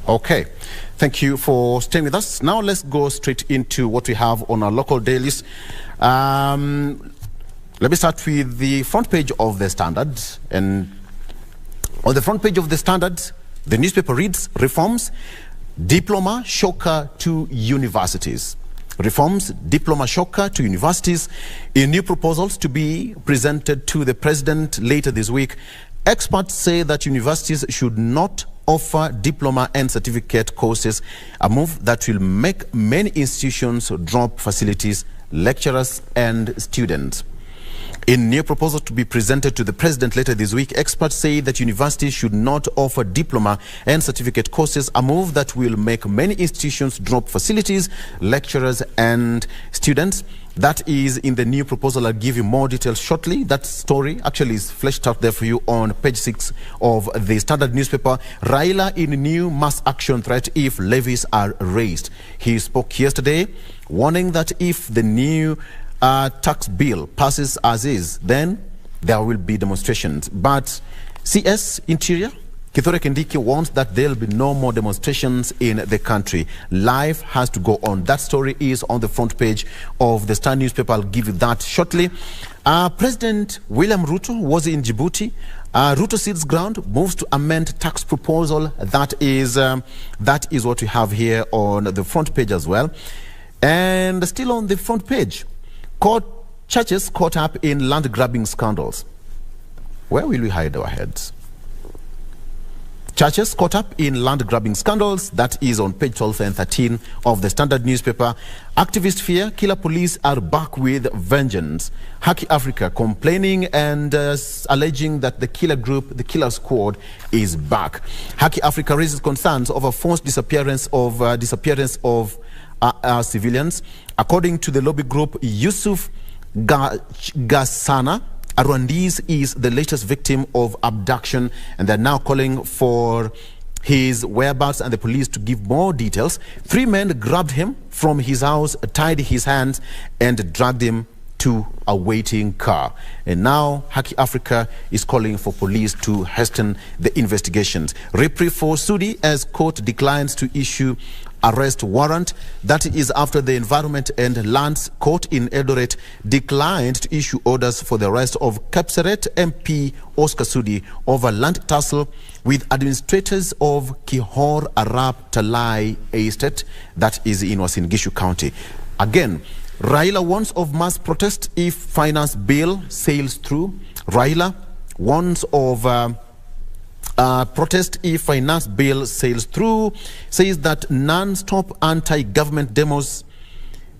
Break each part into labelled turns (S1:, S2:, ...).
S1: Okay, thank you for staying with us. Now let's go straight into what we have on our local dailies. Let me start with the front page of the Standard. And on the front page of the Standard, the newspaper reads, Reforms, Diploma Shocker to Universities. Reforms, Diploma Shocker to Universities. In new proposals to be presented to the President later this week, experts say that universities should not offer diploma and certificate courses, a move that will make many institutions drop facilities, lecturers and students. In new proposal to be presented to the President later this week, experts say that universities should not offer diploma and certificate courses, a move that will make many institutions drop facilities, lecturers and students. That is in the new proposal. I'll give you more details shortly. That story actually is fleshed out there for you on page 6 of the Standard newspaper. Raila in new mass action threat if levies are raised. He spoke yesterday, warning that if the new tax bill passes as is, then there will be demonstrations. But CS Interior, Kithure Kindiki, warns that there will be no more demonstrations in the country. Life has to go on. That story is on the front page of the Star newspaper. I'll give you that shortly. President William Ruto was in Djibouti. Ruto cedes ground, moves to amend tax proposal. That is what we have here on the front page as well. And still on the front page, churches caught up in land grabbing scandals. Where will we hide our heads? Churches caught up in land grabbing scandals. That is on page 12 and 13 of the Standard newspaper. Activists fear killer police are back with vengeance. Haki Africa complaining and alleging that the killer group, the killer squad, is back. Haki Africa raises concerns over forced disappearance of civilians. According to the lobby group Yusuf Gassana, a Rwandese is the latest victim of abduction, and they're now calling for his whereabouts and the police to give more details. 3 men grabbed him from his house, tied his hands, and dragged him to a waiting car. And now Haki Africa is calling for police to hasten the investigations. Reprieve for Sudi as court declines to issue arrest warrant. That is after the Environment and Lands Court in Eldoret declined to issue orders for the arrest of Kapseret MP Oscar Sudi over land tussle with administrators of Kihor Arab Talai Estate, that is in Uasin Gishu County. Again, Raila warns of mass protest if finance bill sails through. Raila warns of protest if finance bill sails through, says that non-stop anti-government demos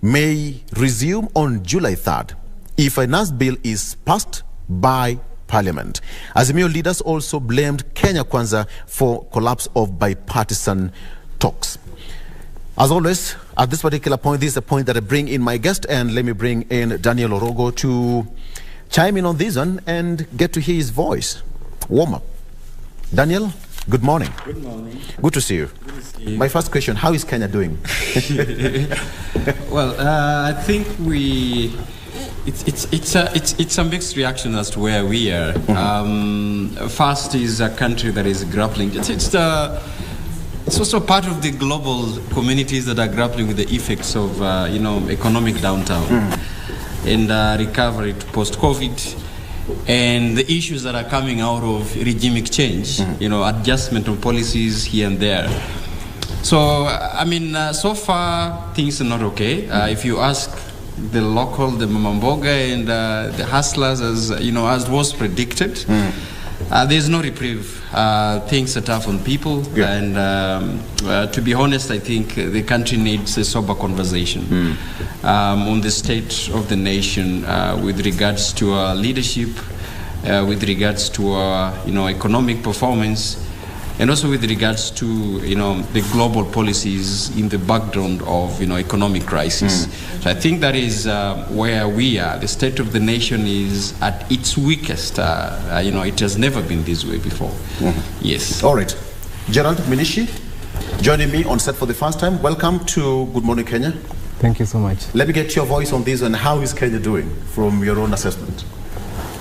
S1: may resume on July 3rd if finance bill is passed by Parliament. Azimio leaders also blamed Kenya Kwanza for collapse of bipartisan talks. As always, at this particular point, this is the point that I bring in my guest, and let me bring in Daniel Orogo to chime in on this one and get to hear his voice. Warm up. Daniel, good morning.
S2: Good morning.
S1: Good to see you.
S2: Good to see you.
S1: My first question, how is Kenya doing?
S2: Well, I think it's a mixed reaction as to where we are. First is a country that is grappling. It's also part of the global communities that are grappling with the effects of economic downturn and recovery to post-COVID. And the issues that are coming out of regimic change, adjustment of policies here and there. So, so far, things are not okay. If you ask the local, the Mamamboga and the hustlers, as was predicted, there's no reprieve. Things are tough on people. Yeah. And to be honest, I think the country needs a sober conversation on the state of the nation with regards to our leadership, with regards to our economic performance, and also with regards to the global policies in the background of economic crisis. So I think that is where we are. The state of the nation is at its weakest. It has never been this way before. Yes.
S1: All right. Gerald Minishi, joining me on set for the first time. Welcome to Good Morning Kenya.
S3: Thank you so much.
S1: Let me get your voice on this, and how is Kenya doing from your own assessment?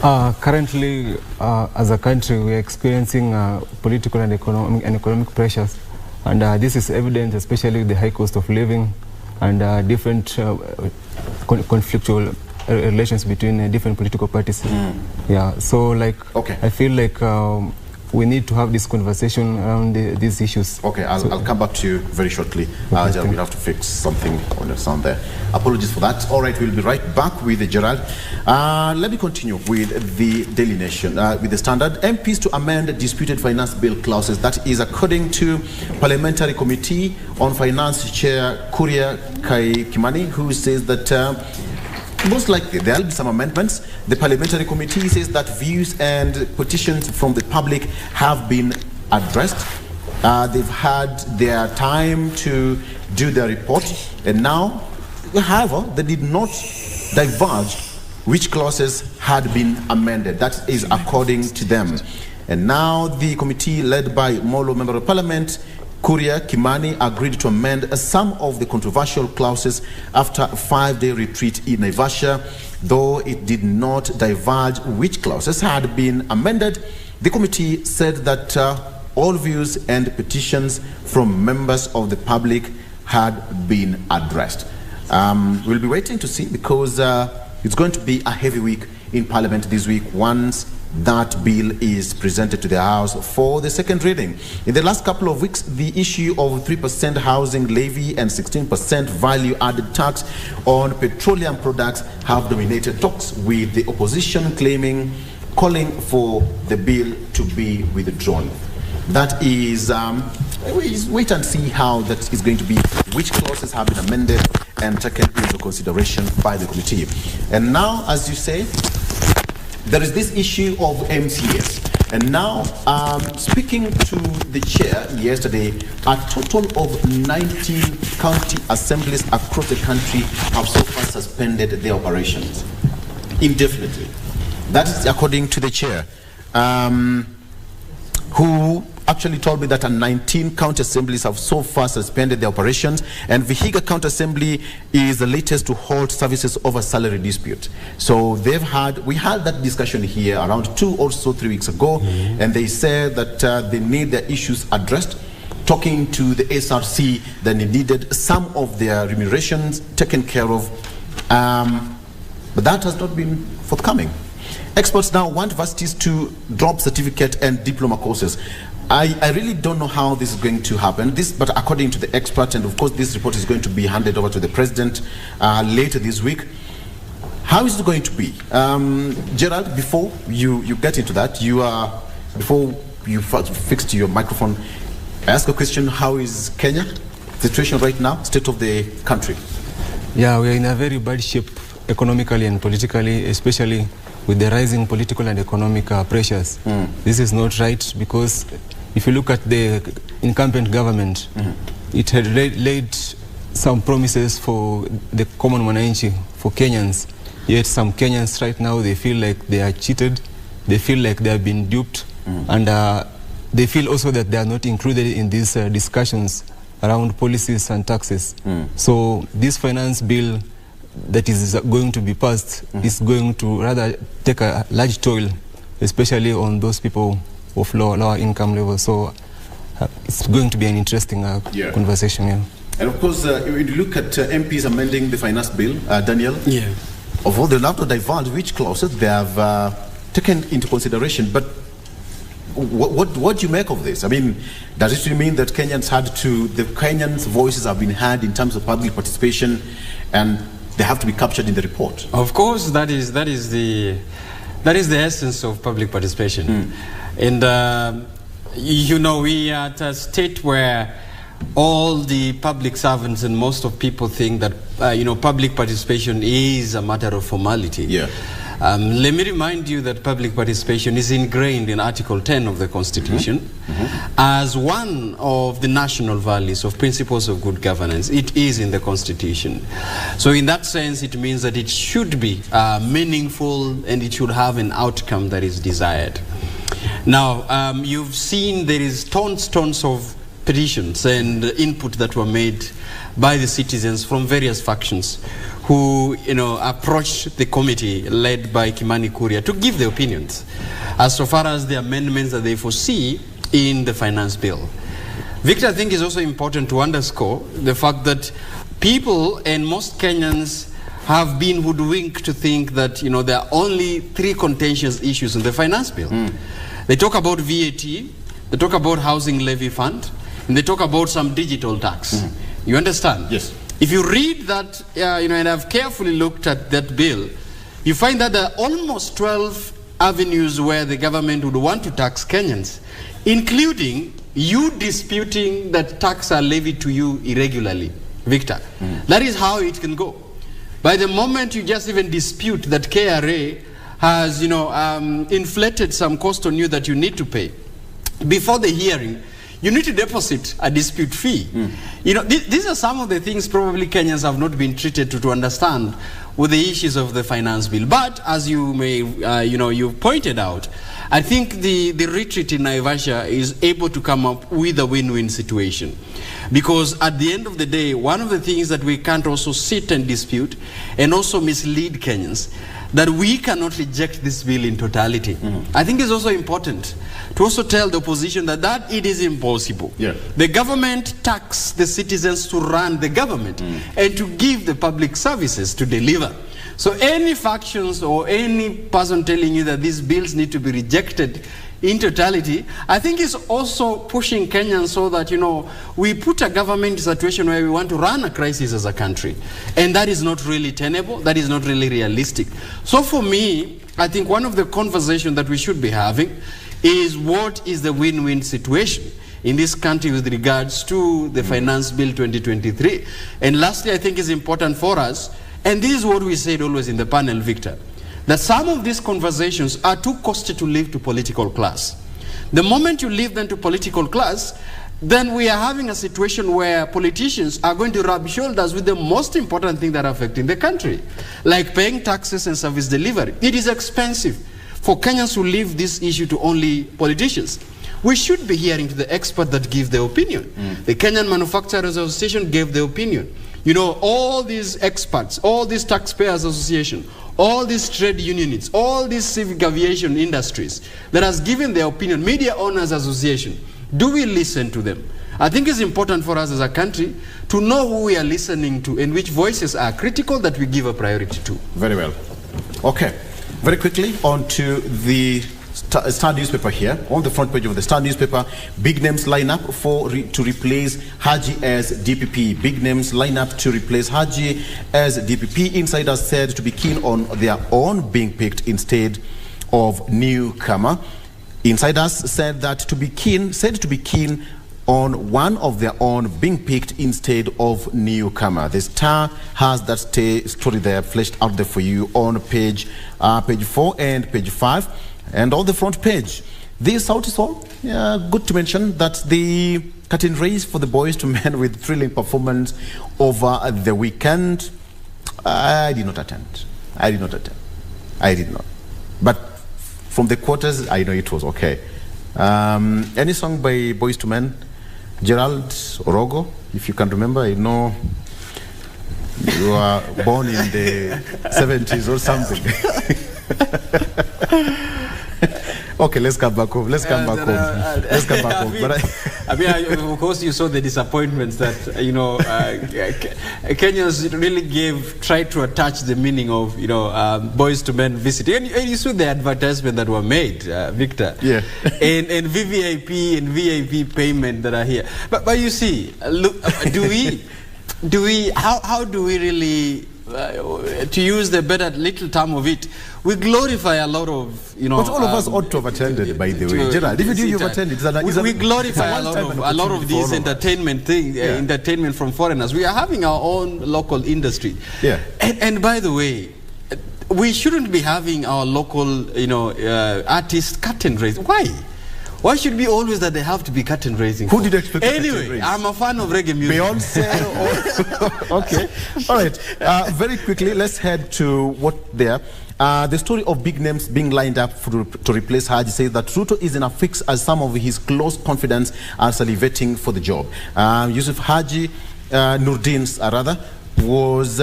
S3: Currently, as a country, we are experiencing political and economic pressures And this is evident, especially the high cost of living and different conflictual relations between different political parties. Yeah, so like, I feel like we need to have this conversation around these issues.
S1: Okay, I'll come back to you very shortly. We'll have to fix something on the sound there. Apologies for that. All right, we'll be right back with Gerald. Let me continue with the Daily Nation, with the Standard. MPs to amend disputed finance bill clauses. That is according to Parliamentary Committee on Finance Chair Kuria Kimani, who says that most likely there will be some amendments. The Parliamentary Committee says that views and petitions from the public have been addressed. They've had their time to do their report, and now, however, they did not divulge which clauses had been amended. That is according to them. And now the committee led by Molo Member of Parliament Kuria Kimani agreed to amend some of the controversial clauses after a 5-day retreat in Naivasha. Though it did not divulge which clauses had been amended, the committee said that all views and petitions from members of the public had been addressed. We'll be waiting to see, because it's going to be a heavy week in Parliament this week once that bill is presented to the House for the second reading. In the last couple of weeks, the issue of 3% housing levy and 16% value-added tax on petroleum products have dominated talks, with the opposition calling for the bill to be withdrawn. That is, wait and see how that is going to be, which clauses have been amended and taken into consideration by the committee. And now, as you say, there is this issue of MCAs. And now, speaking to the chair yesterday, a total of 19 county assemblies across the country have so far suspended their operations indefinitely. That is according to the chair, who actually told me that 19 county assemblies have so far suspended their operations, and Vihiga County Assembly is the latest to halt services over salary dispute. So we had that discussion here around 2 or 3 weeks ago, and they said that they need their issues addressed. Talking to the SRC, that they needed some of their remunerations taken care of, but that has not been forthcoming. Experts now want universities to drop certificate and diploma courses. I really don't know how this is going to happen, but according to the expert, and of course this report is going to be handed over to the president later this week. How is it going to be? Gerald, before you get into that, before you fixed your microphone, ask a question. How is Kenya situation right now, state of the country?
S3: Yeah, we are in a very bad shape economically and politically, especially with the rising political and economic pressures. This is not right, because if you look at the incumbent government, it had laid some promises for the common mwananchi, for Kenyans. Yet some Kenyans right now, they feel like they are cheated, they feel like they have been duped, and they feel also that they are not included in these discussions around policies and taxes. So this finance bill that is going to be passed is going to rather take a large toll, especially on those people of lower income levels. So it's going to be an interesting conversation. Yeah.
S1: And of course, when you look at MPs amending the finance bill, Daniel, of all, they'll have to divulge which clauses they have taken into consideration. But what do you make of this? I mean, does it really mean that the Kenyans' voices have been heard in terms of public participation, and they have to be captured in the report?
S2: Of course, that is the essence of public participation. And you know, we are at a state where all the public servants and most of people think that public participation is a matter of formality. Let me remind you that public participation is ingrained in Article 10 of the Constitution as one of the national values of principles of good governance. It is in the Constitution. So in that sense, it means that it should be meaningful, and it should have an outcome that is desired. Now, you've seen there is tons of petitions and input that were made by the citizens from various factions who, approached the committee led by Kimani Kuria to give their opinions as so far as the amendments that they foresee in the finance bill. Victor, I think it's also important to underscore the fact that people and most Kenyans have been hoodwinked to think that, you know, there are only 3 contentious issues in the finance bill. They talk about VAT, they talk about housing levy fund, and they talk about some digital tax. You understand?
S1: Yes.
S2: If you read that, you know, and I've carefully looked at that bill, you find that there are almost 12 avenues where the government would want to tax Kenyans, including you disputing that tax are levied to you irregularly, Victor. That is how it can go. By the moment you just even dispute that KRA has, you know, inflated some cost on you that you need to pay, before the hearing, you need to deposit a dispute fee. You know, these are some of the things probably Kenyans have not been treated to understand with the issues of the finance bill. But as you may, you know, you've pointed out, I think the retreat in Naivasha is able to come up with a win-win situation. Because at the end of the day, one of the things that we can't also sit and dispute and also mislead Kenyans, that we cannot reject this bill in totality. I think it's also important to also tell the opposition that it is impossible. The government taxes the citizens to run the government and to give the public services to deliver. So any factions or any person telling you that these bills need to be rejected in totality, I think is also pushing Kenyans so that, you know, we put a government in a situation where we want to run a crisis as a country. And that is not really tenable, that is not really realistic. So for me, I think one of the conversations that we should be having is what is the win-win situation in this country with regards to the Finance Bill 2023. And lastly, I think it's important for us, and this is what we said always in the panel, Victor, that some of these conversations are too costly to leave to political class. The moment you leave them to political class, then we are having a situation where politicians are going to rub shoulders with the most important thing that are affecting the country, like paying taxes and service delivery. It is expensive for Kenyans to leave this issue to only politicians. We should be hearing to the expert that give their opinion. The Kenyan Manufacturers Association gave their opinion. You know, all these experts, all these taxpayers association, all these trade unions, all these civic aviation industries that has given their opinion, Media Owners Association, do we listen to them? I think it's important for us as a country to know who we are listening to and which voices are critical that we give a priority to.
S1: Very well. Okay. Very quickly, on to the Star newspaper here. On the front page of the Star newspaper, big names line up to replace Haji as DPP. Big names line up to replace Haji as DPP. Insiders said to be keen on their own being picked instead of newcomer. Insiders said that to be keen on one of their own being picked instead of newcomer. The Star has that story there fleshed out there for you on page 4 and page 5. And on the front page, this out is all. Good to mention that the curtain raise for the Boys to Men with thrilling performance over the weekend. I did not attend. I did not. But from the quarters, I know it was okay. Any song by Boys to Men? Gerald Orogo, if you can remember. I know you were born in the 70s or something. Okay, let's come back home. Let's come back home.
S2: I mean, of course, you saw the disappointments that, you know, Kenyans really tried to attach the meaning of, you know, Boys to Men visiting. And you saw the advertisement that were made, Victor.
S1: Yeah.
S2: and VVIP and VIP payment that are here. But you see, look, how do we really, to use the better little term of it, we glorify a lot of, you know.
S1: But all of us ought to have attended, by the way. Gerald, if you've attended,
S2: we glorify a lot of these entertainment things, entertainment from foreigners. We are having our own local industry.
S1: Yeah.
S2: And by the way, we shouldn't be having our local, you know, artists curtain raising. Why? Why should be always that they have to be curtain raising?
S1: Who did expect
S2: Anyway, I'm a fan of reggae music.
S1: Beyonce. Okay. All right. Very quickly, let's head to what there. The story of big names being lined up to replace Haji says that Ruto is in a fix as some of his close confidants are salivating for the job. Yusuf Haji, was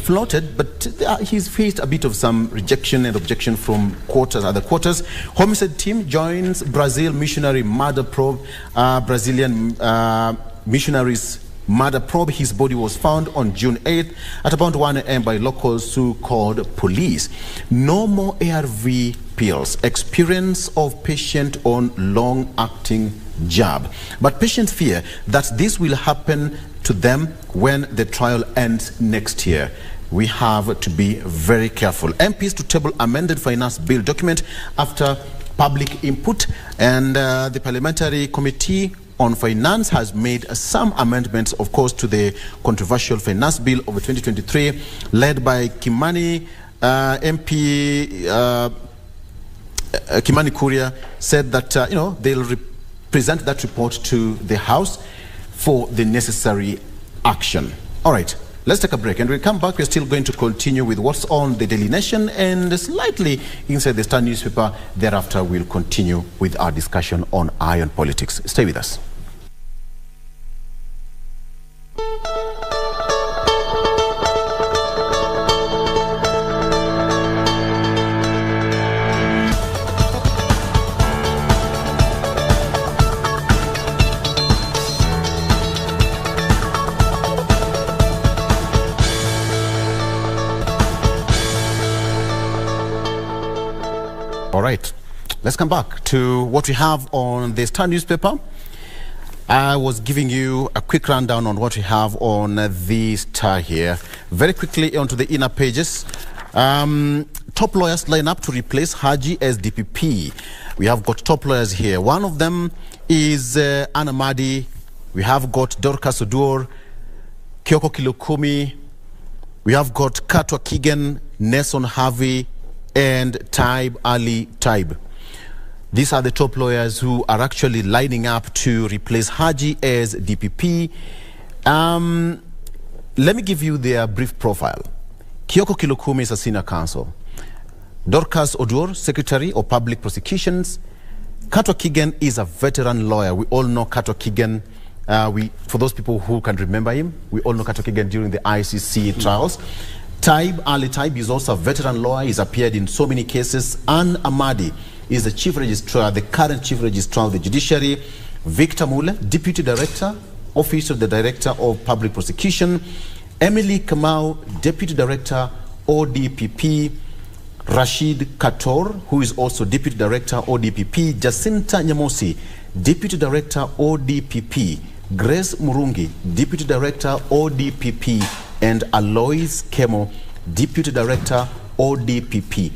S1: floated, but he's faced a bit of some rejection and objection from other quarters. Homicide team joins Brazil missionary murder probe. Brazilian missionaries murder probe. His body was found on June 8th at about 1 a.m. by locals who called police. No more ARV pills. Experience of patient on long-acting jab. But patients fear that this will happen to them when the trial ends next year. We have to be very careful. MPs to table amended finance bill document after public input, and the Parliamentary Committee on Finance has made some amendments, of course, to the controversial finance bill of 2023, led by Kimani MP. Kimani Kuria said that they'll present that report to the House for the necessary action. All right, let's take a break, and when we come back, we're still going to continue with what's on the Daily Nation and slightly inside the Star newspaper. Thereafter, we'll continue with our discussion on iron politics. Stay with us. All right, let's come back to what we have on the Star newspaper. I was giving you a quick rundown on what we have on the Star here. Very quickly onto the inner pages. Top lawyers line up to replace Haji as DPP. We have got top lawyers here. One of them is Anna Madi. We have got Dorcas Oduor, Kioko Kilokumi. We have got Katwa Kigen, Nelson Harvey, and Taib Ali Taib. These are the top lawyers who are actually lining up to replace Haji as DPP. Let me give you their brief profile. Kioko Kilokumi is a senior counsel. Dorcas Oduor, Secretary of Public Prosecutions. Katwa Kigen is a veteran lawyer. We all know Katwa Kigen. For those people who can remember him, we all know Katwa Kigen during the ICC trials. Taib Ali Taib is also a veteran lawyer. He's appeared in so many cases. Anne Amadi is the chief registrar, the current chief registrar of the judiciary. Victor Mule, deputy director, office of the director of public prosecution. Emily Kamau, deputy director, ODPP. Rashid Kator, who is also deputy director, ODPP. Jacinta Nyamosi, deputy director, ODPP. Grace Murungi, deputy director, ODPP. And Alois Kemo, deputy director, ODPP.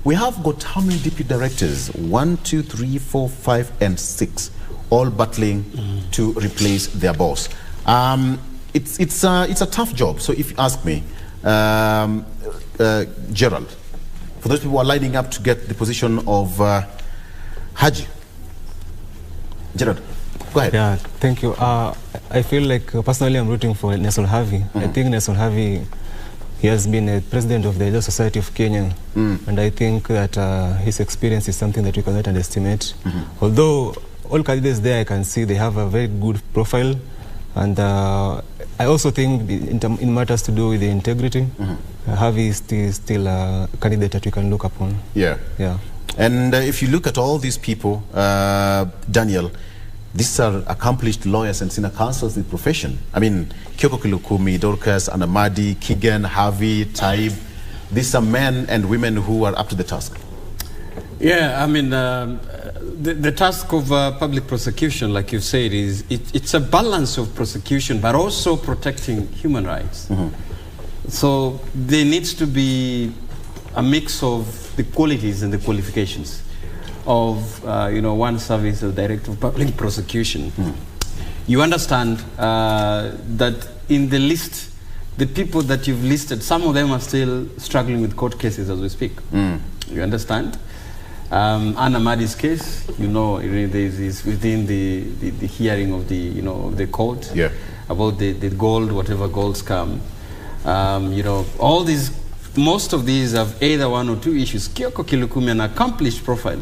S1: We have got how many deputy directors? 1, 2, 3, 4, 5, and 6, all battling to replace their boss. It's a tough job. So if you ask me, Gerald, for those people who are lining up to get the position of Haji, Gerald, go ahead.
S3: Yeah, thank you. I feel like personally I'm rooting for Nelson Harvey. I think Nelson Harvey, he has been a president of the Law Society of Kenya, and I think that his experience is something that we cannot underestimate. Although all candidates there, I can see they have a very good profile, and I also think in matters to do with the integrity, Harvey is still a candidate that we can look upon.
S1: Yeah. And if you look at all these people, Daniel, these are accomplished lawyers and senior counsels in the profession. I mean, Kioko Kilokumi, Dorcas, Anamadi, Kigen, Harvey, Taib. These are men and women who are up to the task.
S2: Yeah, I mean, the task of public prosecution, like you said, is it's a balance of prosecution, but also protecting human rights. So there needs to be a mix of the qualities and the qualifications of one service of director of public prosecution. You understand that in the list, the people that you've listed, some of them are still struggling with court cases as we speak. You understand? Anna Madi's case, is within the hearing of the court about the gold, whatever golds come. All these, most of these have either one or two issues. Kioko Kilokumi, an accomplished profile.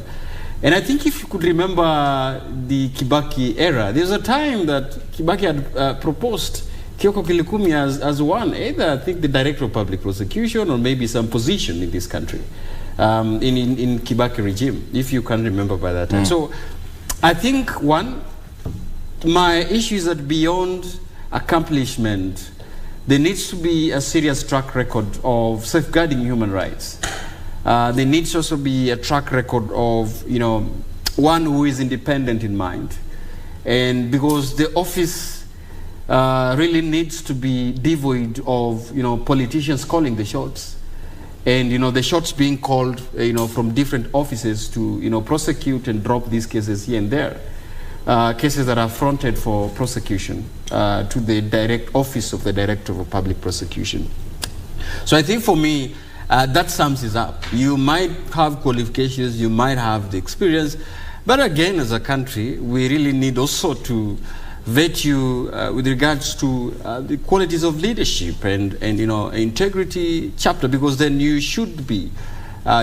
S2: And I think if you could remember the Kibaki era, there's a time that Kibaki had proposed
S4: Kioko Kilikumi has won either, I think, the Director of Public Prosecution or maybe some position in this country, in Kibaki regime, if you can remember by that time. So I think, one, my issue is that beyond accomplishment, there needs to be a serious track record of safeguarding human rights. There needs to also be a track record of, you know, one who is independent in mind. And because the office really needs to be devoid of, you know, politicians calling the shots. And, you know, the shots being called, you know, from different offices to, you know, prosecute and drop these cases here and there. Cases that are fronted for prosecution to the direct office of the Director of Public Prosecution. So I think for me, that sums it up. You might have qualifications, you might have the experience, but again, as a country, we really need also to vet you with regards to the qualities of leadership and you know, integrity chapter, because then you should be,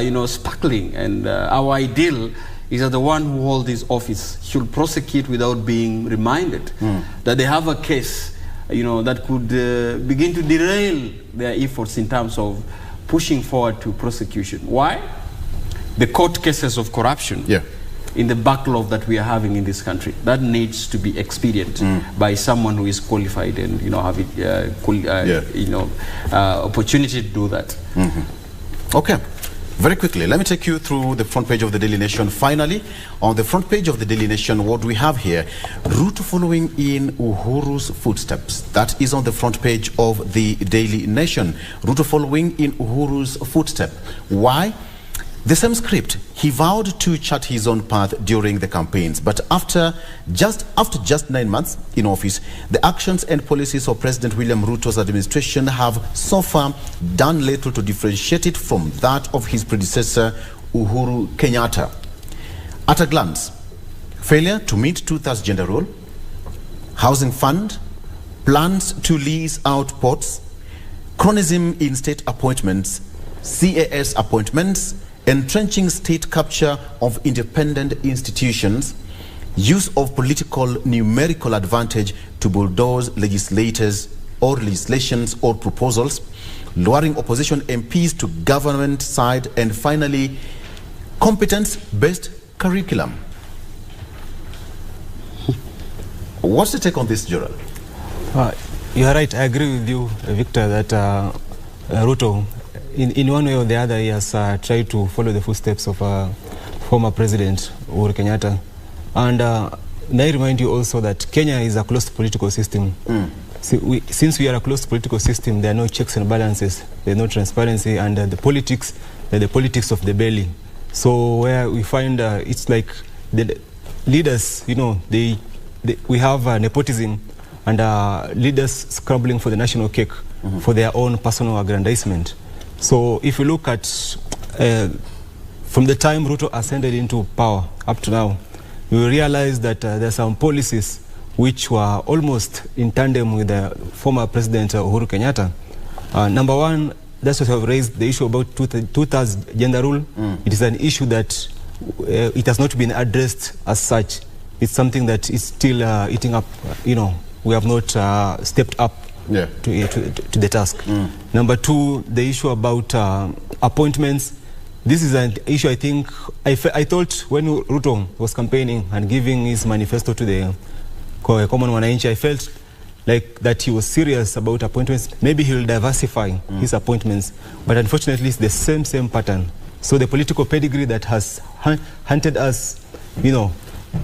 S4: you know, sparkling. And our ideal is that the one who holds this office should prosecute without being reminded that they have a case, you know, that could begin to derail their efforts in terms of pushing forward to prosecution. Why? The court cases of corruption in the backlog that we are having in this country, that needs to be expedient by someone who is qualified and, you know, having you know, opportunity to do that.
S1: Okay. Very quickly, let me take you through the front page of the Daily Nation. Finally, on the front page of the Daily Nation, what we have here, Ruto following in Uhuru's footsteps. That is on the front page of the Daily Nation. Ruto following in Uhuru's footsteps. Why? The same script. He vowed to chart his own path during the campaigns, but after just 9 months in office, the actions and policies of President William Ruto's administration have so far done little to differentiate it from that of his predecessor, Uhuru Kenyatta. At a glance, failure to meet 2/3 gender rule, housing fund, plans to lease out ports, chronism in state appointments, CAS appointments, entrenching state capture of independent institutions, use of political numerical advantage to bulldoze legislators or legislations or proposals, lowering opposition MPs to government side, and finally, competence-based curriculum. What's the take on this, Gerald?
S3: You are right. I agree with you, Victor, that Ruto, in one way or the other, he has tried to follow the footsteps of former President Uhuru Kenyatta. And may I remind you also that Kenya is a closed political system. Since we are a closed political system, there are no checks and balances, there's no transparency, and the politics, the politics of the belly. So where we find it's like the leaders, you know, we have nepotism and leaders scrambling for the national cake for their own personal aggrandizement. So if you look at, from the time Ruto ascended into power up to now, you realize that there are some policies which were almost in tandem with the former President Uhuru Kenyatta. Number one, that's what I've raised, the issue about two-thirds gender rule. It is an issue that it has not been addressed as such. It's something that is still eating up, you know, we have not stepped up to the task. Number two, the issue about appointments. This is an issue I think, I thought when Ruto was campaigning and giving his manifesto to the common wananchi, I felt like that he was serious about appointments. Maybe he will diversify his appointments, but unfortunately it's the same pattern. So the political pedigree that has hunted us, you know,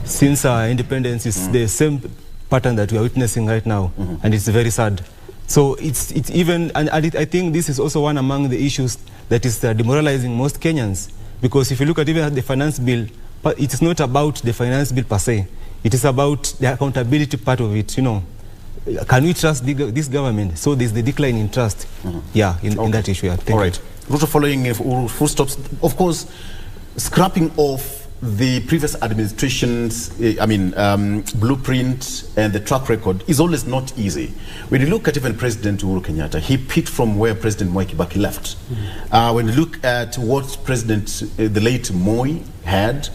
S3: since our independence is the same pattern that we are witnessing right now, and it's very sad. So it's even, and I think this is also one among the issues that is demoralizing most Kenyans, because if you look at even the finance bill, but it is not about the finance bill per se. It is about the accountability part of it, you know. Can we trust this government? So there's the decline in trust, in that issue. Yeah.
S1: All right. Ruto following footsteps, of course, scrapping off the previous administration's, blueprint and the track record is always not easy. When you look at even President Uhuru Kenyatta, he picked from where President Mwai Kibaki left. When you look at what the late Moi had,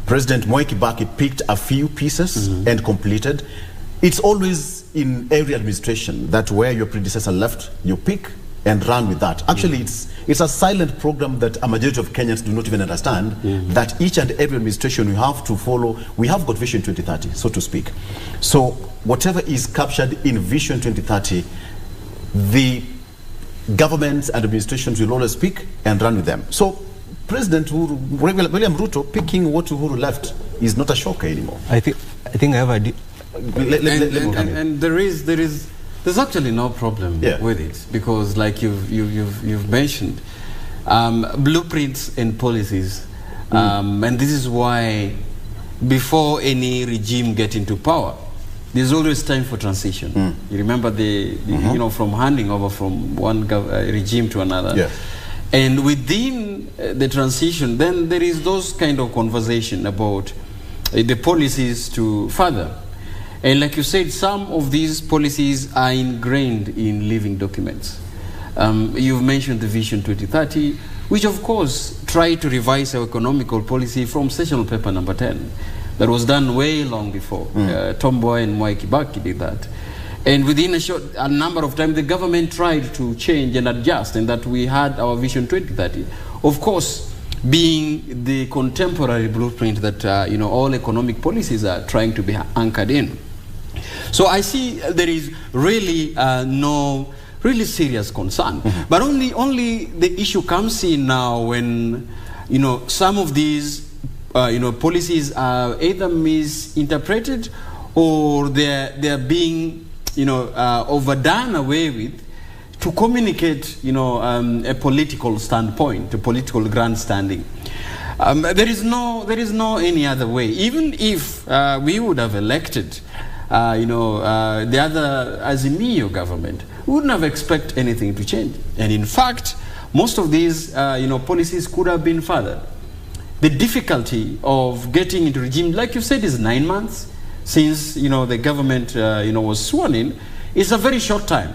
S1: President Mwai Kibaki picked a few pieces and completed. It's always in every administration that where your predecessor left, you pick and run with that. Actually, it's a silent program that a majority of Kenyans do not even understand, that each and every administration we have to follow, we have got Vision 2030, so to speak. So whatever is captured in Vision 2030, the governments and administrations will always pick and run with them. So President William Ruto picking what Uhuru left is not a shock anymore.
S3: I think I have a...
S4: And there's actually no problem with it, because like you've mentioned, blueprints and policies, and this is why before any regime get into power, there's always time for transition. You remember you know, from handing over from one regime to another.
S1: Yes.
S4: And within the transition, then there is those kind of conversation about the policies to further. And like you said, some of these policies are ingrained in living documents. You've mentioned the Vision 2030, which of course tried to revise our economical policy from sessional paper number 10. That was done way long before. Tomboy and Mwai Kibaki did that. And within a number of time, the government tried to change and adjust, and that we had our Vision 2030. Of course, being the contemporary blueprint that you know, all economic policies are trying to be anchored in. So I see there is really no really serious concern. But only the issue comes in now when, you know, some of these you know, policies are either misinterpreted or they're being, you know, overdone away with to communicate, you know, a political standpoint, a political grandstanding. There is no any other way. Even if we would have elected, you know, the other Azimio government, we wouldn't have expected anything to change. And in fact, most of these, you know, policies could have been furthered. The difficulty of getting into regime, like you said, is 9 months since, you know, the government, you know, was sworn in. It's a very short time,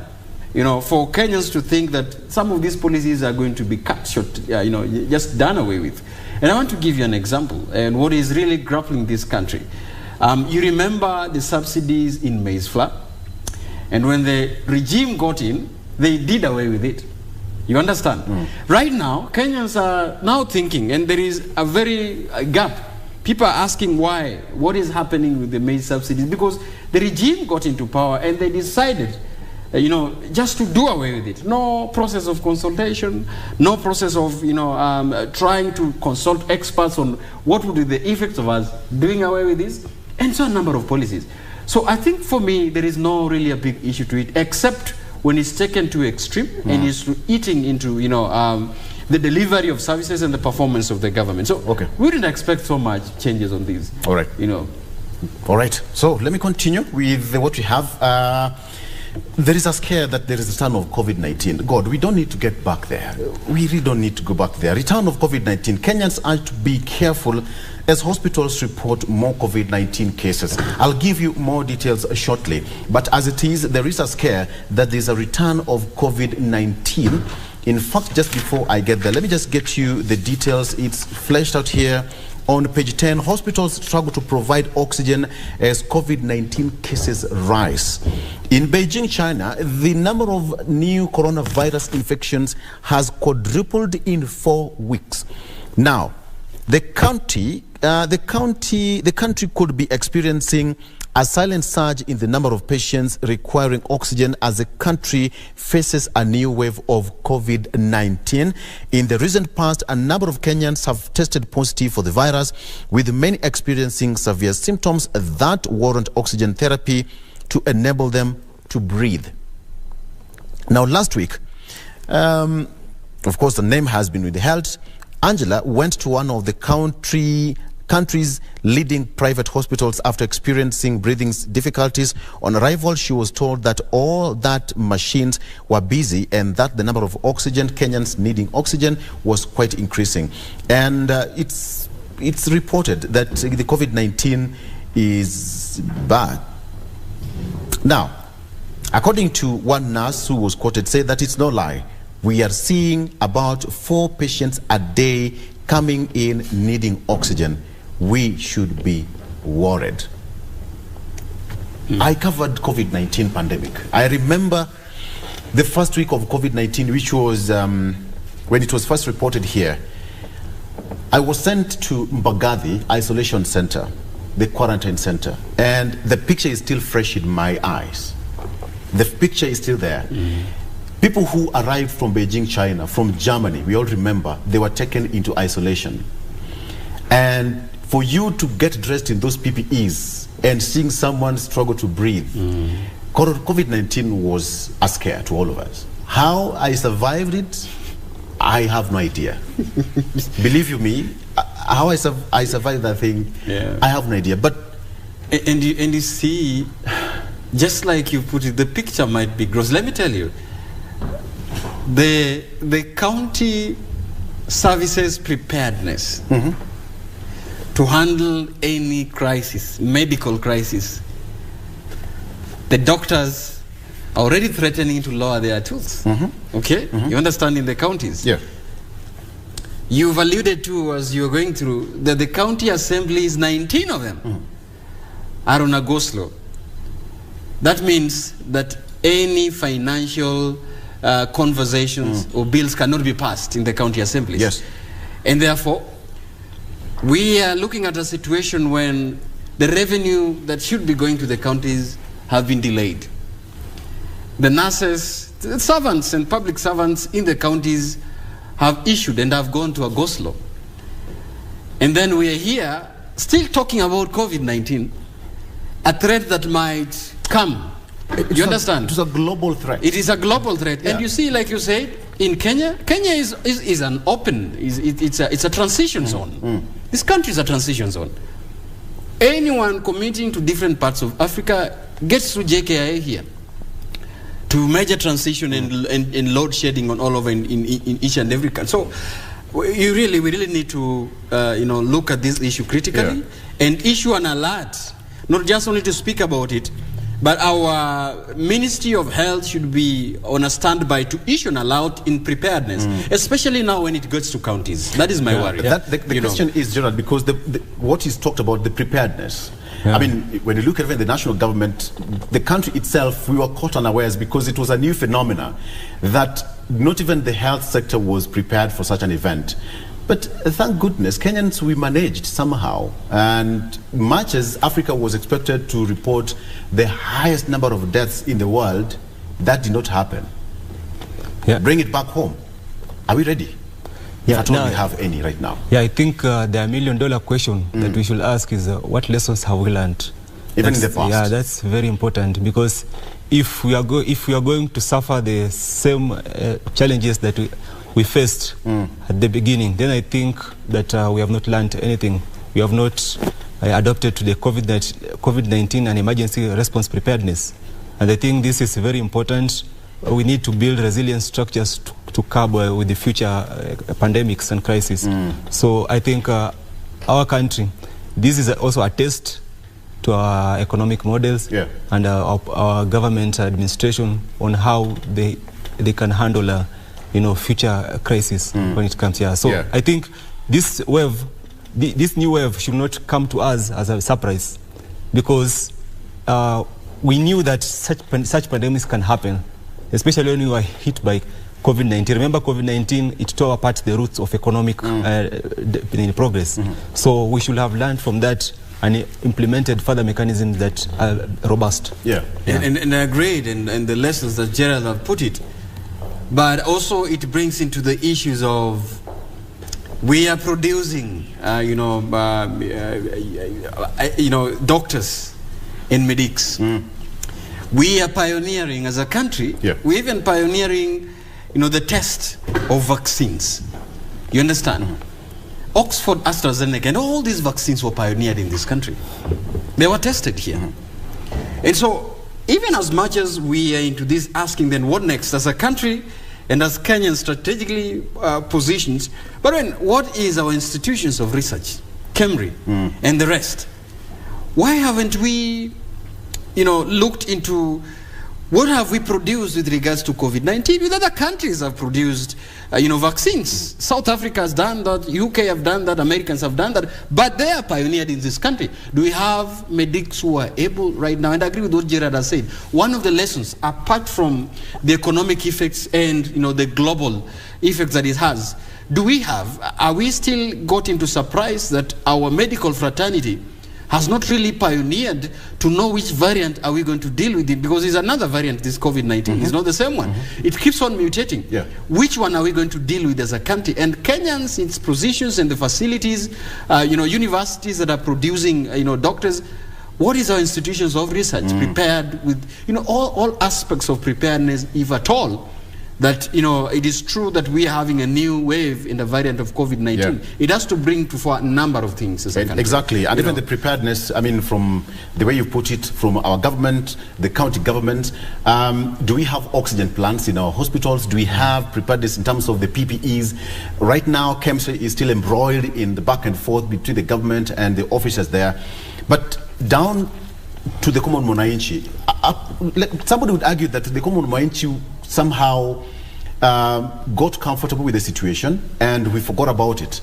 S4: you know, for Kenyans to think that some of these policies are going to be cut short, you know, just done away with. And I want to give you an example, and what is really grappling this country. You remember the subsidies in maize flour, and when the regime got in, they did away with it. You understand? Right now, Kenyans are now thinking, and there is a very gap. People are asking why, what is happening with the maize subsidies? Because the regime got into power and they decided, you know, just to do away with it. No process of consultation, no process of, you know, trying to consult experts on what would be the effects of us doing away with this, and so a number of policies. So I think for me, there is no really a big issue to it, except when it's taken to extreme and it's eating into, you know, the delivery of services and the performance of the government. So we didn't expect so much changes on these.
S1: All right.
S4: You know.
S1: All right. So let me continue with what we have. There is a scare that there is a return of COVID-19. God, we don't need to get back there. We really don't need to go back there. Return of COVID-19. Kenyans are to be careful as hospitals report more COVID-19 cases. I'll give you more details shortly. But as it is, there is a scare that there's a return of COVID-19. In fact, just before I get there, let me just get you the details. It's fleshed out here on page 10. Hospitals struggle to provide oxygen as COVID-19 cases rise. In Beijing, China, the number of new coronavirus infections has quadrupled in 4 weeks. Now, the country could be experiencing a silent surge in the number of patients requiring oxygen as the country faces a new wave of COVID-19. In the recent past, a number of Kenyans have tested positive for the virus, with many experiencing severe symptoms that warrant oxygen therapy to enable them to breathe. Now, last week, of course, the name has been withheld. Angela went to one of the country's leading private hospitals after experiencing breathing difficulties. On arrival, she was told that all that machines were busy and that the number of Kenyans needing oxygen was quite increasing. And it's reported that the COVID-19 is bad. Now, according to one nurse who was quoted, said that it's no lie. We are seeing about 4 patients a day coming in needing oxygen. We should be worried. I covered COVID-19 pandemic. I remember the first week of COVID-19, which was when it was first reported here. I was sent to Mbagathi Isolation Center, the quarantine center, and the picture is still fresh in my eyes. The picture is still there. People who arrived from Beijing, China, from Germany, we all remember, they were taken into isolation. And for you to get dressed in those PPEs and seeing someone struggle to breathe, COVID-19 was a scare to all of us. How I survived it, I have no idea. Believe you me, how I survived that thing, I have no idea. But
S4: and you see, just like you put it, the picture might be gross. Let me tell you, the county services preparedness to handle any crisis, medical crisis. The doctors are already threatening to lower their tools. Okay? You understand, in the counties?
S1: yeah,
S4: You've alluded to, as you're going through, that the county assemblies, 19 of them, are on a go-slow. That means that any financial conversations or bills cannot be passed in the county assemblies.
S1: Yes.
S4: And therefore, we are looking at a situation when the revenue that should be going to the counties have been delayed. The nurses, the servants and public servants in the counties have issued and have gone to a go-slow. And then we are here still talking about COVID-19, a threat that might come. You understand?
S1: It is a global threat.
S4: It is a global threat.
S1: Yeah.
S4: And you see, like you said, in Kenya is an open, it's a transition zone. This country is a transition zone. Anyone committing to different parts of Africa gets through JKIA here to major transition and load shedding on all over in each and every country. So we really need to look at this issue critically and issue an alert, not just only to speak about it, but our Ministry of Health should be on a standby to issue an alert in preparedness, especially now when it gets to counties. That is my worry.
S1: The question is, Gerald, because what is talked about, the preparedness. I mean, when you look at the national government, the country itself, we were caught unawares because it was a new phenomena that not even the health sector was prepared for such an event. But thank goodness, Kenyans, we managed somehow. And much as Africa was expected to report the highest number of deaths in the world, that did not happen. Bring it back home. Are we ready? If at all we have any right now.
S3: I think the $1 million question that we should ask is what lessons have we learned?
S1: Even in the past.
S3: Yeah, that's very important, because if we are going to suffer the same challenges that we faced at the beginning, then I think that we have not learned anything. We have not adopted to the COVID-19 and emergency response preparedness. And I think this is very important. We need to build resilient structures to curb with the future pandemics and crises. So I think our country, this is also a test to our economic models and our government administration on how they can handle future crisis when it comes here. So I think this wave, this new wave should not come to us as a surprise, because we knew that such pandemics can happen, especially when we were hit by COVID-19. Remember, COVID-19, it tore apart the roots of economic progress. So we should have learned from that and implemented further mechanisms that are robust.
S4: And I agreed, and the lessons that Gerald have put it. But also it brings into the issues of we are producing, doctors and medics. We are pioneering as a country. We're even pioneering, the test of vaccines. You understand? Oxford, AstraZeneca, and all these vaccines were pioneered in this country. They were tested here. And so, even as much as we are into this asking, then what next as a country and as Kenyans strategically positions, but then what is our institutions of research, KEMRI, and the rest? Why haven't we, looked into what have we produced with regards to COVID-19? With other countries have produced, vaccines. South Africa has done that, UK have done that, Americans have done that, but they are pioneered in this country. Do we have medics who are able right now? And I agree with what Gerard has said. One of the lessons, apart from the economic effects and the global effects that it has, are we still got into surprise that our medical fraternity has not really pioneered to know which variant are we going to deal with it, because there's another variant, this COVID-19. It's not the same one. It keeps on mutating. Yeah. Which one are we going to deal with as a country? And Kenyans, its positions and the facilities, universities that are producing, doctors, what is our institutions of research prepared with, all aspects of preparedness, if at all, that, it is true that we are having a new wave in the variant of COVID-19. Yeah. It has to bring to a number of things as a country.
S1: Exactly. And even the preparedness, I mean, from the way you put it, from our government, the county government, do we have oxygen plants in our hospitals? Do we have preparedness in terms of the PPEs? Right now, KEMSA is still embroiled in the back and forth between the government and the officers there. But down to the common mwananchi, somebody would argue that the common mwananchi somehow got comfortable with the situation and we forgot about it.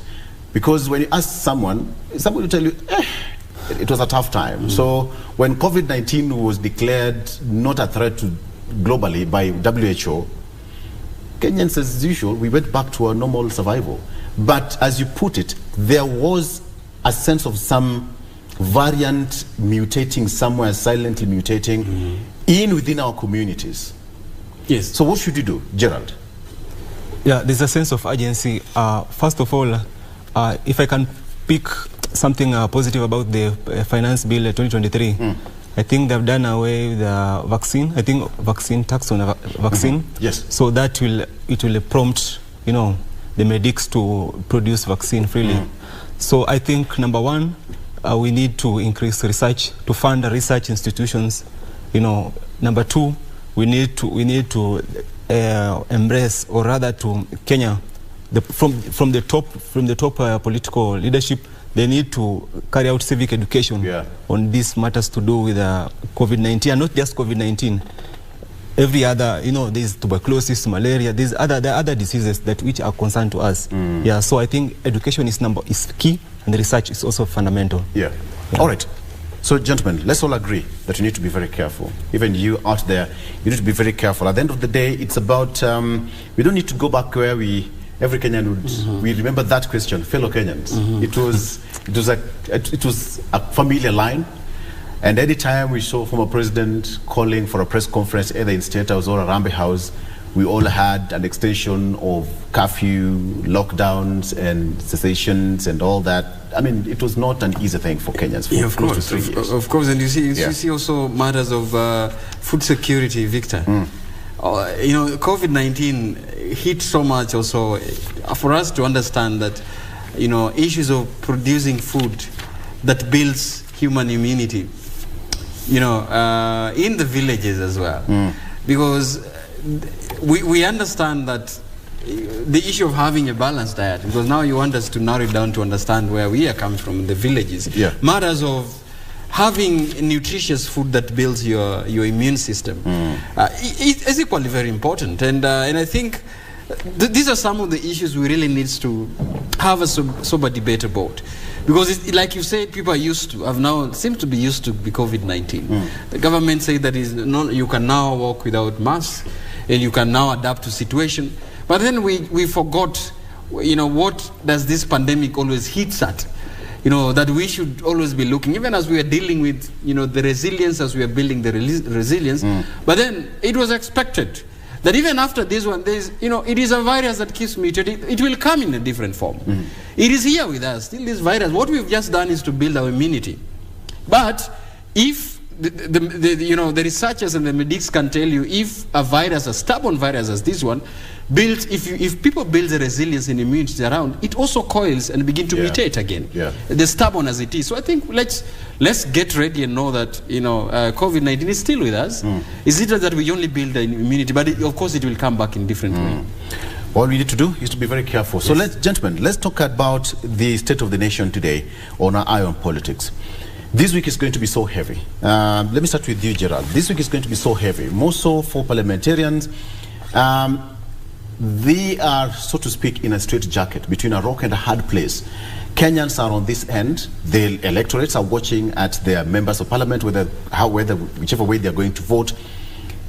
S1: Because when you ask somebody will tell you, it was a tough time. So when COVID-19 was declared not a threat globally by WHO, Kenyans, as usual, we went back to our normal survival. But as you put it, there was a sense of some variant mutating somewhere, silently mutating within our communities.
S4: Yes.
S1: So what should you do, Gerald?
S3: Yeah, there's a sense of urgency. First of all, if I can pick something positive about the Finance Bill 2023, I think they've done away with the vaccine. I think vaccine tax on vaccine.
S1: Yes.
S3: So that it will prompt, the medics to produce vaccine freely. So I think number one, we need to increase research, to fund research institutions. Number two, we need to embrace, or rather to Kenya, from the top political leadership, they need to carry out civic education on these matters to do with COVID-19, and not just COVID-19. Every other, there's tuberculosis, malaria, there are other diseases which are concerned to us. Yeah, so I think education is key, and the research is also fundamental.
S1: Yeah. All right. So, gentlemen, let's all agree that you need to be very careful. Even you out there, you need to be very careful. At the end of the day, it's about, we don't need to go back where every Kenyan would, we remember that question, fellow Kenyans. It was a familiar line. And any time we saw former president calling for a press conference, either in State House or Arambe House, we all had an extension of curfew, lockdowns and cessations and all that. I mean, it was not an easy thing for Kenyans for close to 3 years.
S4: Of course, and you see also matters of food security, Victor. COVID-19 hit so much also for us to understand that, issues of producing food that builds human immunity, in the villages as well. Because we understand that the issue of having a balanced diet, because now you want us to narrow it down to understand where we are coming from in the villages. Matters of having nutritious food that builds your immune system is equally very important. And I think these are some of the issues we really need to have a sober debate about. Because, like you said, people seem to be used to the COVID-19. The government say that you can now walk without masks, and you can now adapt to situation. But then we forgot, what does this pandemic always hits at? That we should always be looking, even as we are dealing with, the resilience, as we are building the resilience. But then it was expected that even after this one, it is a virus that keeps mutating. It will come in a different form. It is here with us, still this virus. What we've just done is to build our immunity. But if the researchers and the medics can tell you, if a virus, a stubborn virus as this one, if people build the resilience and immunity around, it also coils and begin to mutate again. The stubborn as it is. So I think let's get ready and know that COVID-19 is still with us. It's not that we only build the immunity, but of course it will come back in different way.
S1: All we need to do is to be very careful. So gentlemen, let's talk about the state of the nation today on our eye on politics. This week is going to be so heavy. Let me start with you, Gerald. This week is going to be so heavy, more so for parliamentarians. They are, so to speak, in a straitjacket between a rock and a hard place. Kenyans are on this end. The electorates are watching at their members of parliament, whichever way they are going to vote.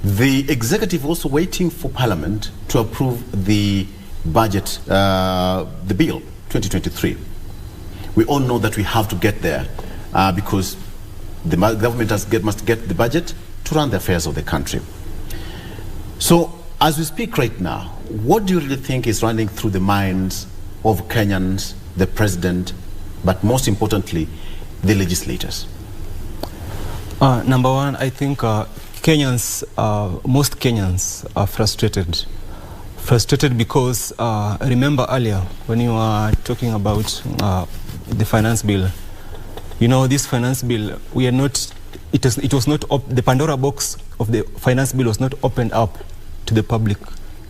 S1: The executive also waiting for parliament to approve the budget, the bill 2023. We all know that we have to get there because the government must get the budget to run the affairs of the country. So as we speak right now, what do you really think is running through the minds of Kenyans, the president, but most importantly, the legislators?
S3: Number one, I think Kenyans, most Kenyans are frustrated. Frustrated because, remember earlier when you were talking about the finance bill, you know, this finance bill, we are not, it was not, the Pandora box of the finance bill was not opened up to the public.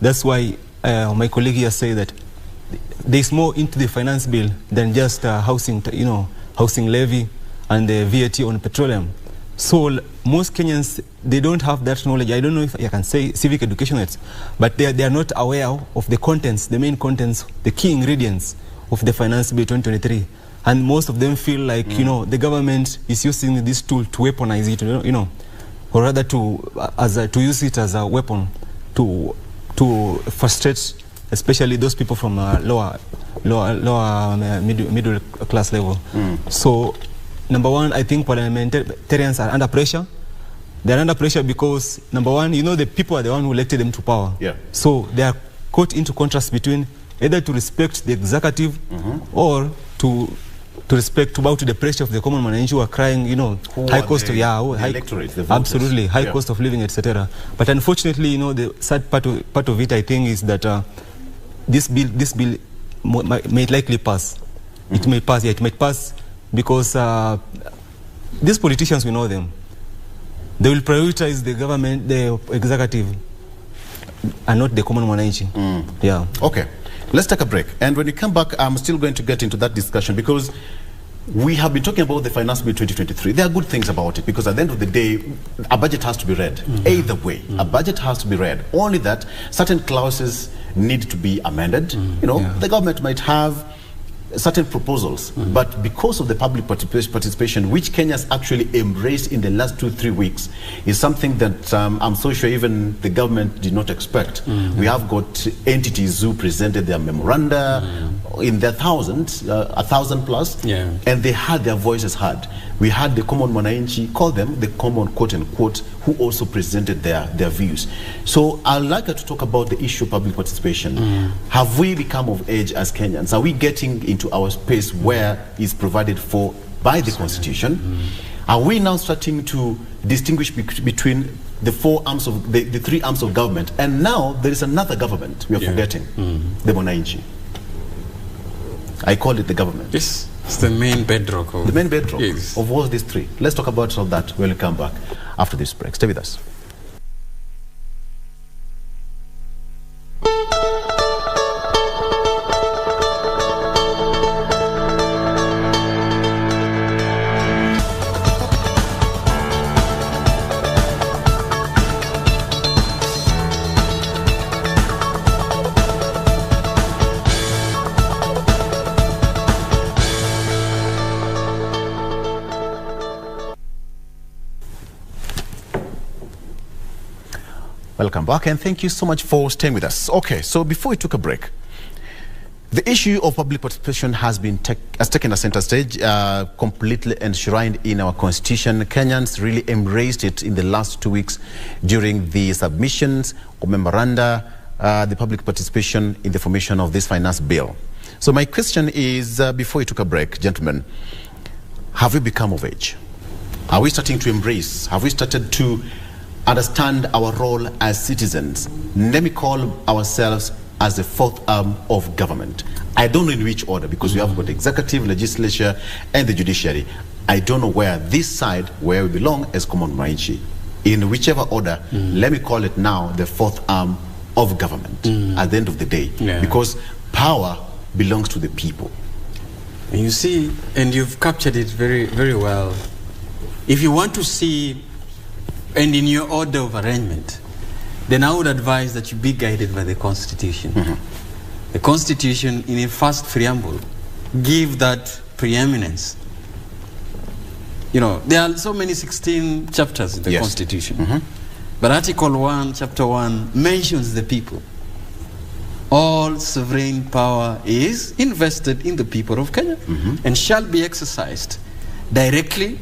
S3: That's why my colleague here say that there's more into the finance bill than just housing, housing levy and the VAT on petroleum. So most Kenyans, they don't have that knowledge. I don't know if I can say civic education, but they are not aware of the contents, the main contents, the key ingredients of the finance bill 2023. And most of them feel like, the government is using this tool to weaponize it, or rather to use it as a weapon to frustrate, especially those people from lower middle class level. So, number one, I think parliamentarians are under pressure. They're under pressure because, number one, the people are the one who elected them to power. Yeah. So they are caught into contrast between either to respect the executive or to bow to the pressure of the common man who are crying, high cost of absolutely high cost of living, etc. But unfortunately, the sad part of it, I think, is that this bill may likely pass. It may pass. Yeah, it might pass because these politicians, we know them. They will prioritize the government, the executive, and not the common man. Yeah. Okay.
S1: Let's take a break. And when we come back, I'm still going to get into that discussion because we have been talking about the Finance Bill 2023. There are good things about it because at the end of the day, a budget has to be read. Either way, a budget has to be read. Only that certain clauses need to be amended. The government might have certain proposals, but because of the public participation, which Kenya's actually embraced in the last 2-3 weeks, is something that I'm so sure even the government did not expect. We have got entities who presented their memoranda in their thousands, 1,000 plus, and they had their voices heard. We had the common mwananchi, call them the common quote unquote, who also presented their views. So I'd like her to talk about the issue of public participation. Have we become of age as Kenyans? Are we getting into our space where it's provided for by the Constitution? Are we now starting to distinguish between the four arms of the three arms of government? And now there is another government we are forgetting, the mwananchi. I call it the government.
S4: Yes, it's the main bedrock of
S1: of all these three. Let's talk about all that when we come back after this break. Stay with us. Welcome back, and thank you so much for staying with us. Okay, so before we took a break, the issue of public participation has taken a center stage, completely enshrined in our constitution. Kenyans really embraced it in the last 2 weeks during the submissions of memoranda, the public participation in the formation of this finance bill. So my question is, before we took a break, gentlemen, have we become of age? Are we starting to embrace? Have we started to understand our role as citizens? Let me call ourselves as the fourth arm of government. I don't know in which order, because we have got executive, legislature, and the judiciary. I don't know where this side, where we belong as common mwananchi. In whichever order, let me call it now the fourth arm of government at the end of the day, because power belongs to the people.
S4: You see, and you've captured it very, very well, if you want to see, and in your order of arrangement, then I would advise that you be guided by the Constitution. The Constitution, in a first preamble, give that preeminence. You know, there are so many 16 chapters in the Constitution. But Article 1, Chapter 1, mentions the people. All sovereign power is invested in the people of Kenya and shall be exercised directly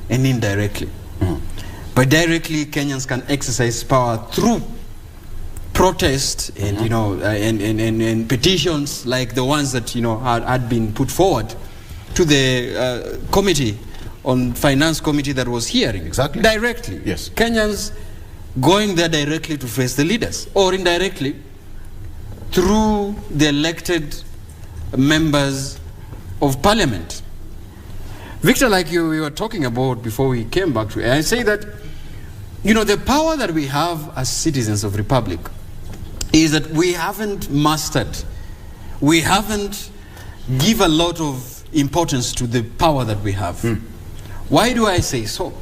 S4: and indirectly. But directly, Kenyans can exercise power through protest and, you know, and petitions like the ones that, you know, had been put forward to the committee on finance committee that was hearing.
S1: Exactly.
S4: Directly.
S1: Yes.
S4: Kenyans going there directly to face the leaders, or indirectly through the elected members of parliament. Victor, like we were talking about before we came back to it, I say that, you know, the power that we have as citizens of Republic is that we haven't mastered, we haven't give a lot of importance to the power that we have. Why do I say so?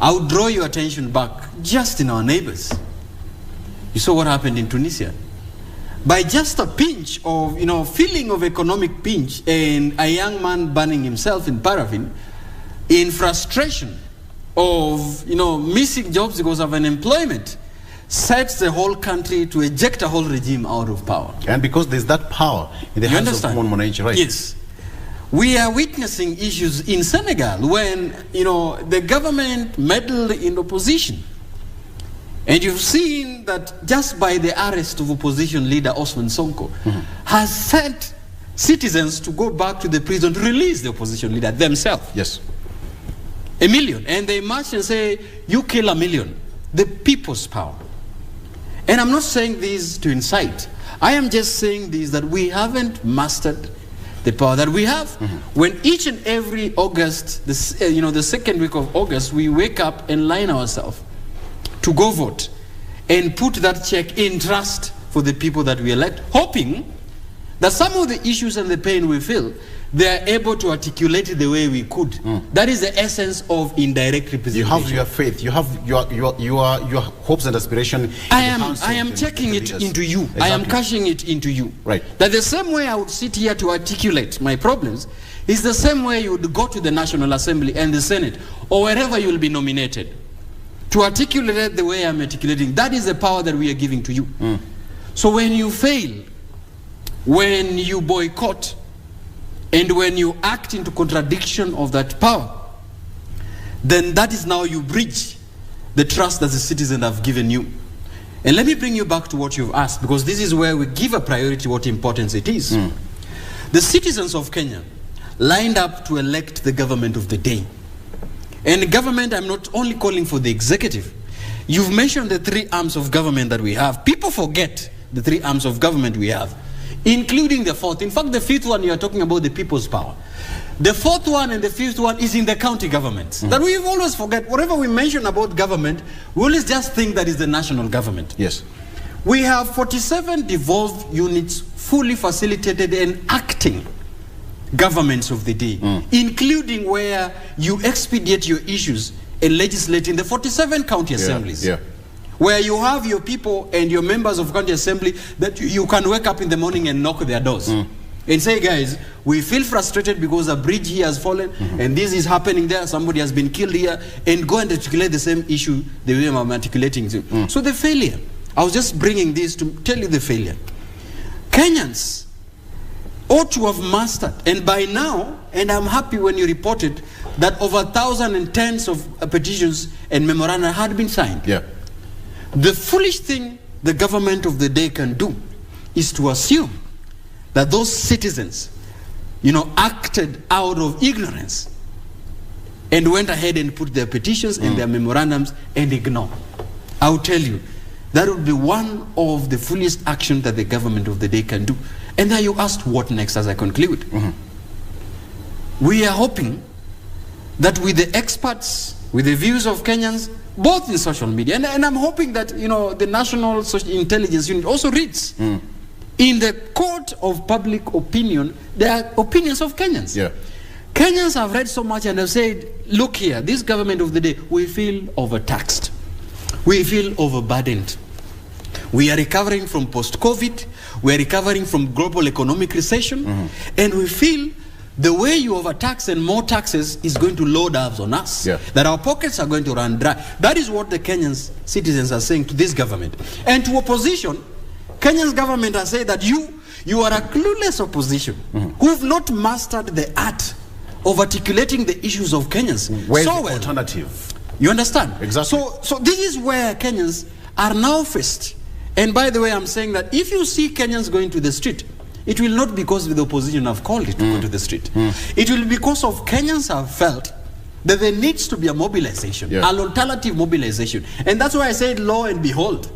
S4: I would draw your attention back just in our neighbors. You saw what happened in Tunisia. By just a pinch of, you know, feeling of economic pinch and a young man burning himself in paraffin in frustration of, you know, missing jobs because of unemployment, sets the whole country to eject a whole regime out of power.
S1: And because there's that power in the hands of one monarchy, right?
S4: Yes. We are witnessing issues in Senegal when, you know, the government meddled in opposition. And you've seen that just by the arrest of opposition leader Osman Sonko has sent citizens to go back to the prison to release the opposition leader themselves.
S1: Yes.
S4: 1 million. And they march and say, you kill 1 million. The people's power. And I'm not saying this to incite. I am just saying this that we haven't mastered the power that we have. When each and every August, you know, the second week of August, we wake up and line ourselves to go vote and put that check in trust for the people that we elect, hoping that some of the issues and the pain we feel, they are able to articulate it the way we could. That is the essence of indirect representation.
S1: You have your faith, you have your hopes and aspiration.
S4: I am checking it into you. Exactly. I am cashing it into you.
S1: Right.
S4: That the same way I would sit here to articulate my problems is the same way you would go to the National Assembly and the Senate or wherever you will be nominated to articulate the way I'm articulating. That is the power that we are giving to you. So when you fail, when you boycott, and when you act into contradiction of that power, then that is now you breach the trust that the citizens have given you. And let me bring you back to what you've asked, because this is where we give a priority what importance it is. The citizens of Kenya lined up to elect the government of the day. And government, I'm not only calling for the executive. You've mentioned the 3 arms of government that we have. People forget the 3 arms of government we have, including the 4th. In fact, the 5th one, you are talking about the people's power. The 4th one and the 5th one is in the county governments. That we always forget. Whatever we mention about government, we always just think that is the national government.
S1: Yes.
S4: We have 47 devolved units fully facilitated and acting governments of the day, including where you expedite your issues and legislate in the 47 county assemblies. Where you have your people and your members of county assembly that you can wake up in the morning and knock their doors and say, guys, we feel frustrated because a bridge here has fallen and this is happening there, somebody has been killed here, and go and articulate the same issue the way I'm articulating. So the failure, I was just bringing this to tell you the failure. Kenyans ought to have mastered, and by now, and I'm happy when you reported that over 1,000 and tens of petitions and memoranda had been signed. The foolish thing the government of the day can do is to assume that those citizens, you know, acted out of ignorance and went ahead and put their petitions and their memorandums and ignore. I'll tell you, that would be one of the foolish actions that the government of the day can do. And then you asked what next as I conclude. We are hoping that with the experts, with the views of Kenyans, both in social media, and I'm hoping that, you know, the National Social Intelligence Unit also reads in the court of public opinion, there are opinions of Kenyans. Kenyans have read so much and have said, look here, this government of the day, we feel overtaxed. We feel overburdened. We are recovering from post-COVID. We are recovering from global economic recession. And we feel the way you overtax and more taxes is going to load up on us.
S1: Yeah.
S4: That our pockets are going to run dry. That is what the Kenyan citizens are saying to this government. And to opposition, Kenya's government has said that you are a clueless opposition who've not mastered the art of articulating the issues of Kenyans.
S1: Where's
S4: so
S1: the alternative?
S4: You understand?
S1: Exactly.
S4: So this is where Kenyans are now faced. And by the way, I'm saying that if you see Kenyans going to the street, it will not because the opposition have called it to go to the street. It will be because of Kenyans have felt that there needs to be a mobilization, an alternative mobilization. And that's why I said, lo and behold,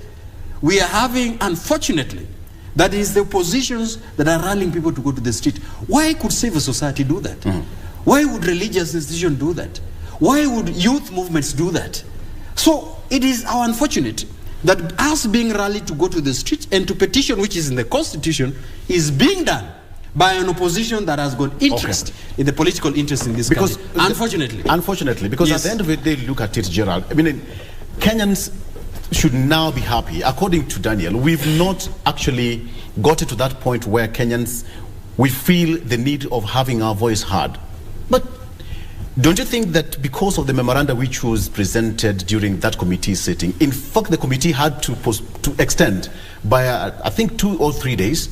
S4: we are having, unfortunately, that is the oppositions that are rallying people to go to the street. Why could civil society do that? Why would religious institutions do that? Why would youth movements do that? So it is our unfortunate that us being rallied to go to the streets and to petition, which is in the constitution, is being done by an opposition that has got interest in the political interest in this country.
S1: Unfortunately, because at the end of it, they look at it, Gerald. I mean, Kenyans should now be happy. According to Daniel, we've not actually gotten to that point where Kenyans, we feel the need of having our voice heard. But don't you think that because of the memoranda which was presented during that committee sitting, in fact, the committee had to extend by, I think, 2 or 3 days,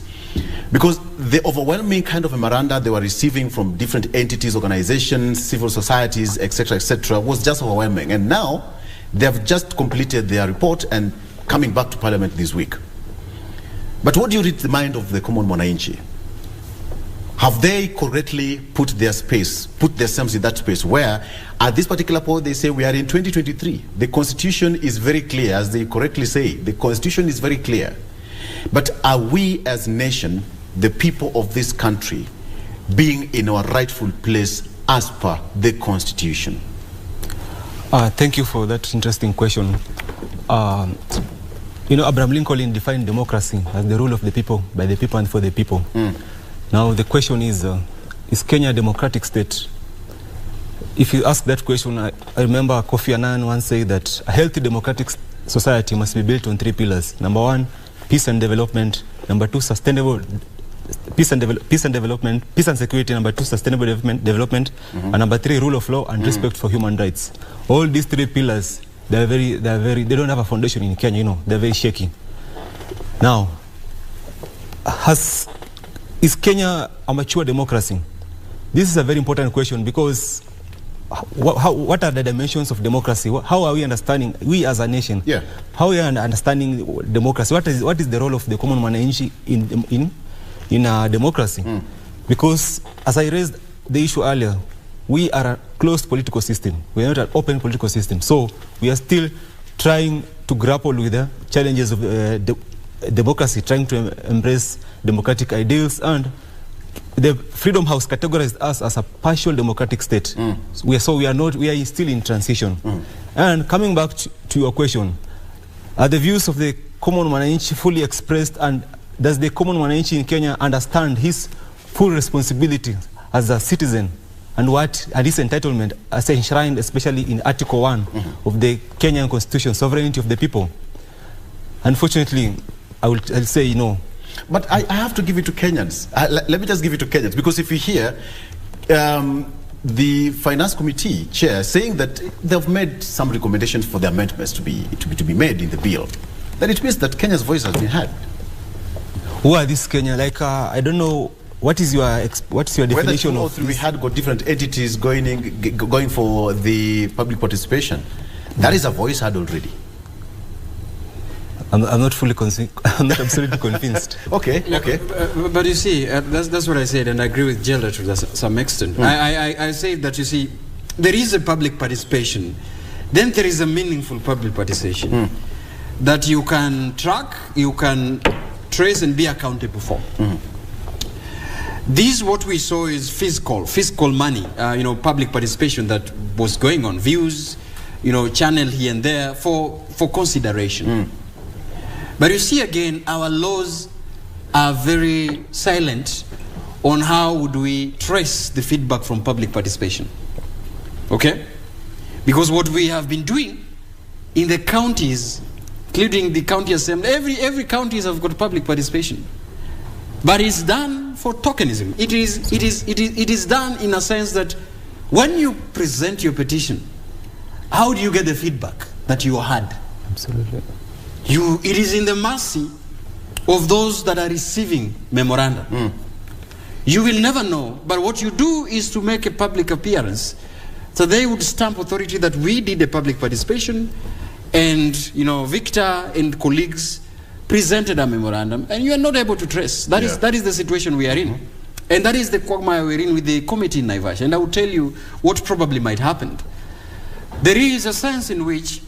S1: because the overwhelming kind of memoranda they were receiving from different entities, organizations, civil societies, etc., was just overwhelming. And now they have just completed their report and coming back to Parliament this week. But what do you read the mind of the common mwananchi? Have they correctly put themselves in that space where at this particular point they say we are in 2023. The constitution is very clear, as they correctly say, the constitution is very clear. But are we as a nation, the people of this country, being in our rightful place as per the constitution?
S3: Thank you for that interesting question. Abraham Lincoln defined democracy as the rule of the people, by the people and for the people. Now the question is Kenya a democratic state? If you ask that question, I remember Kofi Annan once said that a healthy democratic society must be built on 3 pillars. Number 1, peace and development. Number 2, sustainable peace and security. Number 2, sustainable development. And number 3, rule of law and respect for human rights. All these 3 pillars, they don't have a foundation in Kenya. They're very shaky. Now, is Kenya a mature democracy? This is a very important question because what are the dimensions of democracy? How are we understanding, we as a nation, how are we understanding democracy? What is the role of the common mwananchi in a democracy? Because as I raised the issue earlier, we are a closed political system. We are not an open political system. So we are still trying to grapple with the challenges of democracy, trying to embrace democratic ideals, and the Freedom House categorized us as a partial democratic state. We are still in transition. And coming back to your question, are the views of the common mwananchi fully expressed, and does the common mwananchi in Kenya understand his full responsibility as a citizen and his entitlement as enshrined especially in Article 1 of the Kenyan Constitution, sovereignty of the people? Unfortunately, I'll say no.
S1: But I have to give it to Kenyans. Let me just give it to Kenyans, because if you hear the Finance Committee chair saying that they've made some recommendations for the amendments to be made in the bill, then it means that Kenya's voice has been heard.
S3: Who are these Kenya? I don't know. What's your definition of this?
S1: We had got different entities going for the public participation. That is a voice heard already.
S3: I'm not fully convinced. I'm not absolutely convinced.
S1: Okay.
S4: But you see, that's what I said, and I agree with Jelda to some extent. I say that, you see, there is a public participation, then there is a meaningful public participation that you can track, you can trace, and be accountable for. This, what we saw, is fiscal money, public participation that was going on, views, channel here and there for consideration. But you see, again, our laws are very silent on how would we trace the feedback from public participation. Okay? Because what we have been doing in the counties, including the county assembly, every counties have got public participation. But it's done for tokenism. It is done in a sense that when you present your petition, how do you get the feedback that you had?
S3: Absolutely.
S4: It is in the mercy of those that are receiving memorandum. You will never know, but what you do is to make a public appearance. So they would stamp authority that we did a public participation, and Victor and colleagues presented a memorandum, and you are not able to trace. That is the situation we are in. And that is the quagmire we're in with the committee in Naivasha. And I will tell you what probably might happen. There is a sense in which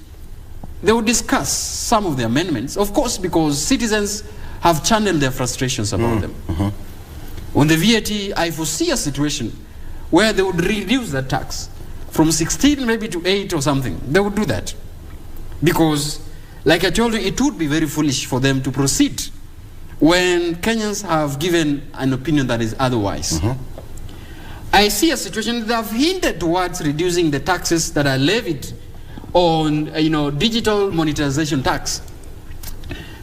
S4: they will discuss some of the amendments, of course, because citizens have channeled their frustrations about them. On the VAT, I foresee a situation where they would reduce the tax from 16 maybe to 8 or something. They would do that. Because, like I told you, it would be very foolish for them to proceed when Kenyans have given an opinion that is otherwise. I see a situation that have hinted towards reducing the taxes that are levied on digital monetization tax,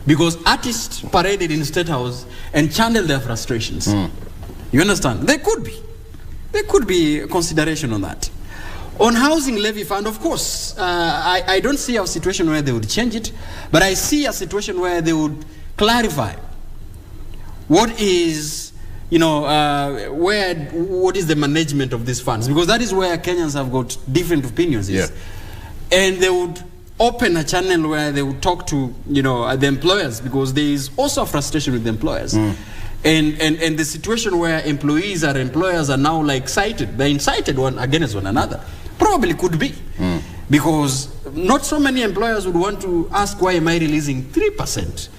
S4: because artists paraded in State House and channeled their frustrations. You understand? There could be a consideration on that. On housing levy fund, of course, I don't see a situation where they would change it, but I see a situation where they would clarify what is, what is the management of these funds, because that is where Kenyans have got different opinions. And they would open a channel where they would talk to, the employers, because there is also a frustration with the employers. And the situation where employers are now like cited, they're incited one against one another, probably could be. Because not so many employers would want to ask, why am I releasing 3%?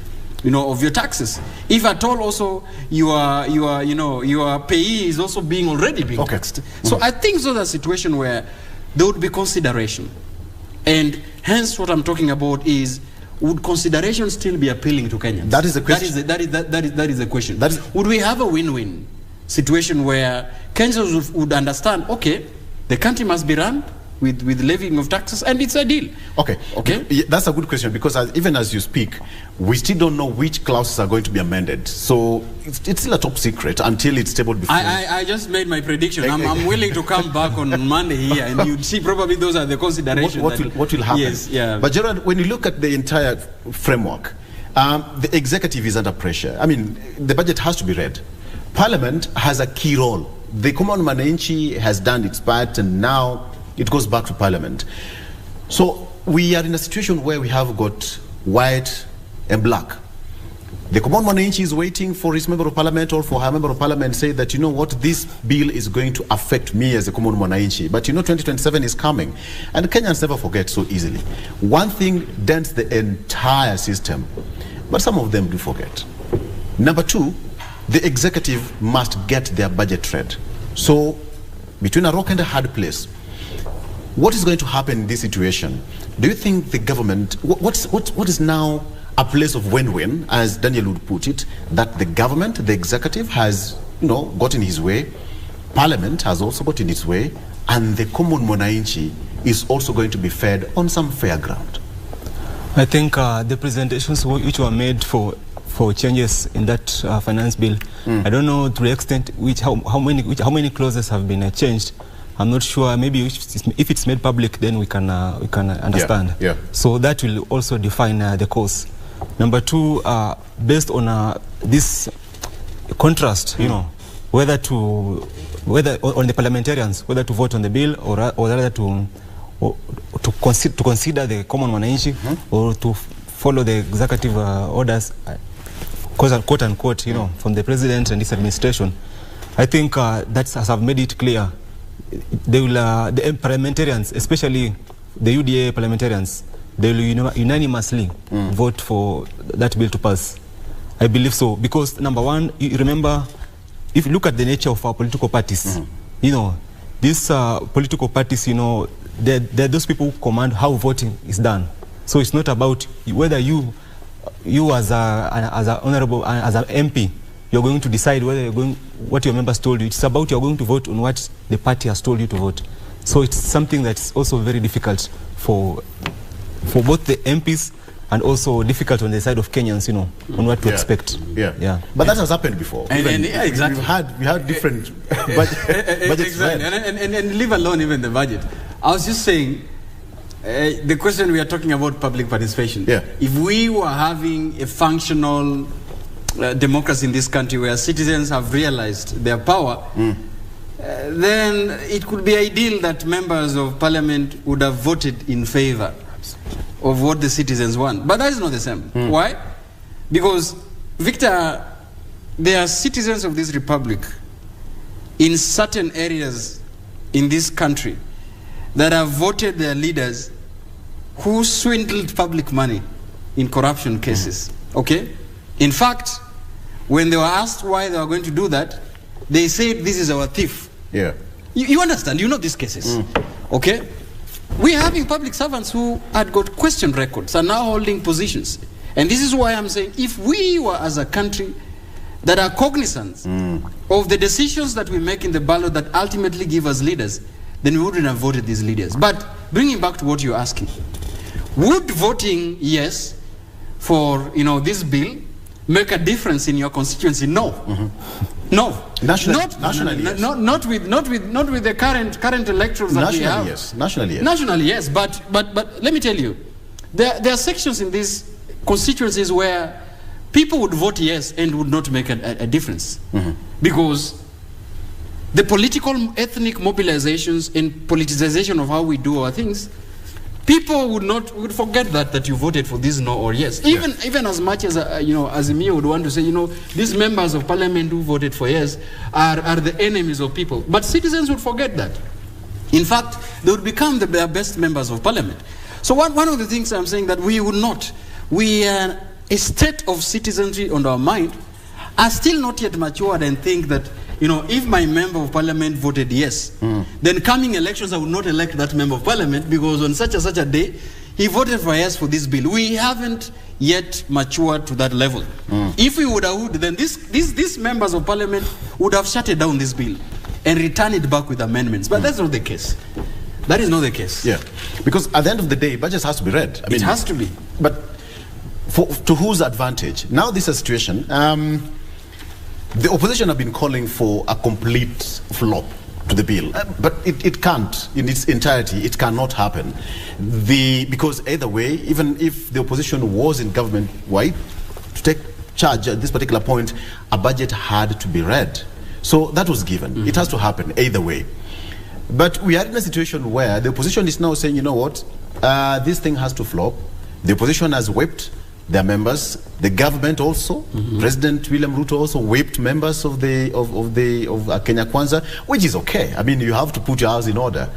S4: Of your taxes, if at all also your payee is also already being taxed. So I think so that's a situation where there would be consideration, and hence what I'm talking about is, would consideration still be appealing to Kenyans? That is the question. That is the question. Would we have a win-win situation where Kenyans would understand, okay, the country must be run with levying of taxes, and it's a deal. Okay.
S1: That's a good question, because even as you speak, we still don't know which clauses are going to be amended. So it's still a top secret until it's tabled before.
S4: I just made my prediction. I'm willing to come back on Monday here, and you'd see probably those are the considerations.
S1: What will happen?
S4: Yes, yeah.
S1: But Gerard, when you look at the entire framework, the executive is under pressure. I mean, the budget has to be read. Parliament has a key role. The common Mwananchi has done its part, and now it goes back to Parliament. So we are in a situation where we have got white and black. The common Mwananchi is waiting for his member of Parliament or for her member of Parliament to say that, this bill is going to affect me as a common Mwananchi. But 2027 is coming, and Kenyans never forget so easily. One thing dents the entire system, but some of them do forget. Number two, the executive must get their budget read. So between a rock and a hard place, what is going to happen in this situation? Do you think the government, what is now a place of win-win, as Daniel would put it, that the government, the executive has, gotten his way, Parliament has also gotten its way, and the common Mwananchi is also going to be fed on some fair ground?
S3: I think the presentations which were made for changes in that finance bill, I don't know to the extent how many clauses have been changed. I'm not sure. Maybe if it's made public, then we can understand. So that will also define the course. Number two, based on this contrast, whether on the parliamentarians, whether to vote on the bill or rather to consider the common Mwananchi or to follow the executive orders, quote unquote, from the president and his administration. I think that as I've made it clear, they will, the parliamentarians, especially the UDA parliamentarians, they will unanimously vote for that bill to pass. I believe so, because number one, you remember, if you look at the nature of our political parties, these political parties, they're those people who command how voting is done. So it's not about whether you as an honorable, as an MP, you're going to decide whether you're going, what your members told you. It's about you're going to vote on what the party has told you to vote. So it's something that's also very difficult for both the MPs and also difficult on the side of Kenyans, on what to expect.
S1: Yeah. But that has happened before.
S4: Exactly.
S1: We had different budgets.
S4: Exactly. And leave alone even the budget. I was just saying, the question we are talking about public participation.
S1: Yeah.
S4: If we were having a functional democracy in this country where citizens have realized their power, then it could be ideal that members of parliament would have voted in favor of what the citizens want. But that is not the same. Why? Because, Victor, there are citizens of this republic in certain areas in this country that have voted their leaders who swindled public money in corruption cases. Okay? In fact, when they were asked why they were going to do that, they said, this is our thief.
S1: Yeah.
S4: You understand, you know these cases. Okay? We're having public servants who had got question records and now holding positions. And this is why I'm saying, if we were as a country that are cognizant of the decisions that we make in the ballot that ultimately give us leaders, then we wouldn't have voted these leaders. But bringing back to what you're asking, would voting yes for this bill make a difference in your constituency? No. No.
S1: Nationally,
S4: yes. Not with the current electorals that we have.
S1: Yes. Nationally, yes.
S4: Nationally, yes. But let me tell you, there are sections in these constituencies where people would vote yes and would not make a difference. Because the political ethnic mobilizations and politicization of how we do our things, people would forget that you voted for this no or yes. Even as much as Azimio would want to say, these members of parliament who voted for yes are the enemies of people. But citizens would forget that. In fact, they would become the best members of parliament. So one of the things I'm saying that we would not, a state of citizenry on our mind are still not yet matured and think that, if my member of parliament voted yes, then coming elections I would not elect that member of parliament because on such a day, he voted for yes for this bill. We haven't yet matured to that level. If we would have, then these members of parliament would have shut down this bill and return it back with amendments. But that's not the case. That is not the case.
S1: Yeah, because at the end of the day, budgets has to be read.
S4: It has to be.
S1: But to whose advantage? Now this is a situation. The opposition have been calling for a complete flop to the bill, but it can't in its entirety. It cannot happen. Because either way, even if the opposition was in government, to take charge at this particular point, a budget had to be read. So that was given. It has to happen either way. But we are in a situation where the opposition is now saying, you know what, this thing has to flop. The opposition has whipped their members. The government also, President William Ruto also whipped members of Kenya Kwanza, which is okay. I mean, you have to put your house in order.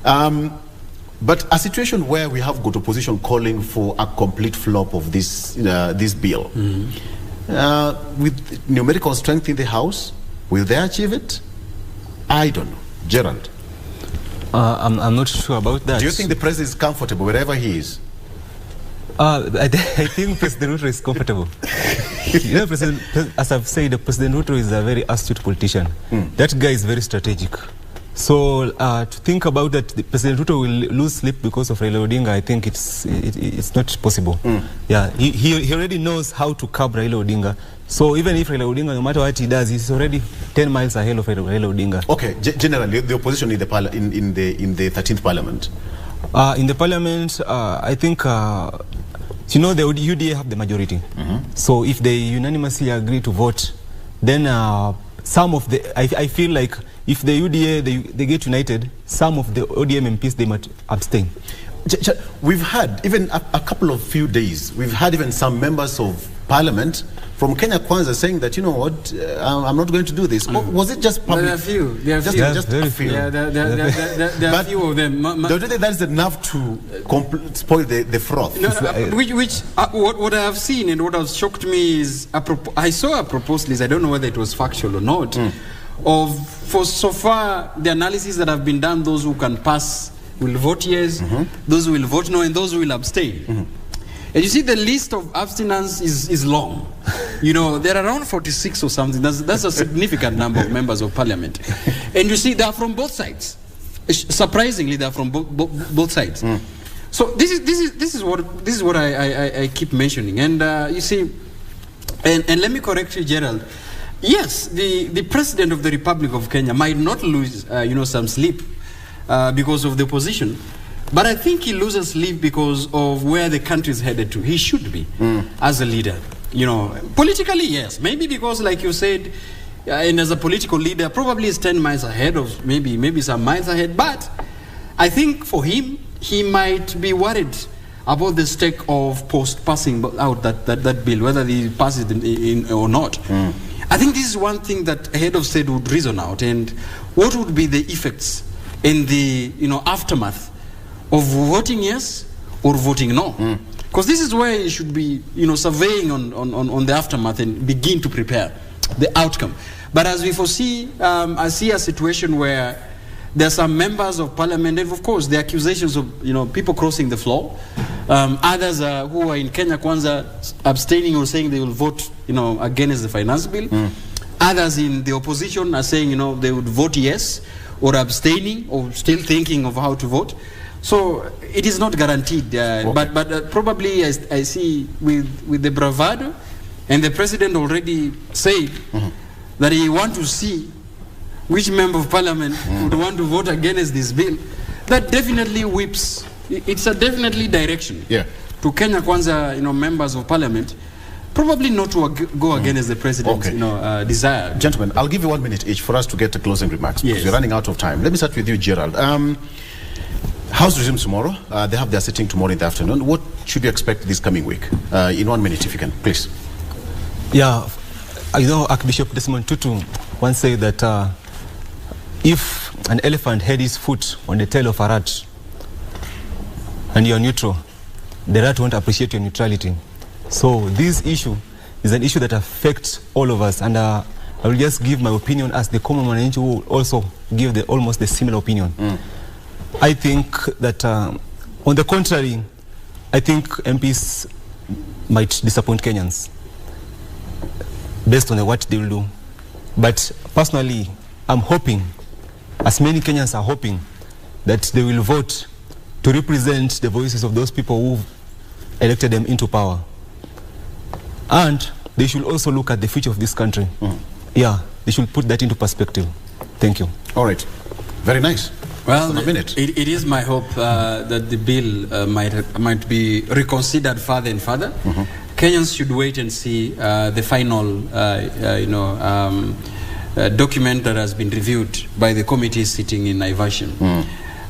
S1: But a situation where we have got opposition calling for a complete flop of this bill, with numerical strength in the House, will they achieve it? I don't know. Gerald?
S3: I'm not sure about that.
S1: Do you think the president is comfortable wherever he is?
S3: I think President Ruto is comfortable. As I've said, President Ruto is a very astute politician. That guy is very strategic. So to think about that, President Ruto will lose sleep because of Raila Odinga, I think it's not possible. Yeah, he already knows how to curb Raila Odinga. So even if Raila Odinga, no matter what he does, he's already 10 miles ahead of Raila Odinga.
S1: Okay, generally the opposition in the 13th Parliament.
S3: In the Parliament, I think the UDA have the majority. So if they unanimously agree to vote, then some of the, I feel like if the UDA, they get united, some of the ODM MPs, they might abstain.
S1: We've had, even a couple of few days, we've had even some members of Parliament from Kenya Kwanza saying that, you know what, I'm not going to do this. Was it just public?
S4: There are a few. There are
S1: just a few.
S4: Yeah, there are a few of them.
S1: Don't you think that's enough to spoil the froth?
S4: No, what I have seen and what has shocked me is, I saw a proposed list, I don't know whether it was factual or not, for so far the analysis that have been done, those who can pass will vote yes, those who will vote no, and those who will abstain. And you see the list of abstinence is long. You know, there are around 46 or something. That's a significant number of members of parliament. And you see they are from both sides. Surprisingly, they are from both sides. So this is what I keep mentioning. And you see, and let me correct you, Gerald. Yes, the president of the Republic of Kenya might not lose, some sleep because of the opposition, but I think he loses sleep because of where the country is headed to. He should be as a leader, politically, yes, maybe because, like you said, and as a political leader, probably is 10 miles ahead of maybe some miles ahead. But I think for him, he might be worried about the stake of passing out that bill, whether he passes it or not. I think this is one thing that a head of state would reason out, and what would be the effects in the aftermath of voting yes or voting no. Because this is where you should be surveying on the aftermath and begin to prepare the outcome. But as we foresee, I see a situation where there are some members of parliament, and of course the accusations of people crossing the floor. Others who are in Kenya Kwanza abstaining or saying they will vote against the finance bill. Others in the opposition are saying they would vote yes, or abstaining, or still thinking of how to vote. So it is not guaranteed.
S1: Okay.
S4: But probably I see with the bravado, and the president already said that he want to see which member of parliament would want to vote against this bill. That definitely whips. It's a definitely direction to Kenya Kwanza, members of parliament, probably not to go against the president's, desire.
S1: Gentlemen, I'll give you 1 minute each for us to get the closing remarks, because we're running out of time. Let me start with you, Gerald. House resumes tomorrow. They have their sitting tomorrow in the afternoon. What should you expect this coming week? In 1 minute, if you can, please.
S3: Yeah, Archbishop Desmond Tutu once said that if an elephant had his foot on the tail of a rat and you're neutral, the rat won't appreciate your neutrality. So this issue is an issue that affects all of us, and I will just give my opinion as the common man who will also give almost the similar opinion. I think that on the contrary, I think MPs might disappoint Kenyans based on what they will do. But personally, I'm hoping, as many Kenyans are hoping, that they will vote to represent the voices of those people who elected them into power. And they should also look at the future of this country. Yeah, they should put that into perspective. Thank you.
S1: All right. Very nice.
S4: Well, it is my hope that the bill might be reconsidered further and further. Kenyans should wait and see the final, document that has been reviewed by the committee sitting in Naivasha.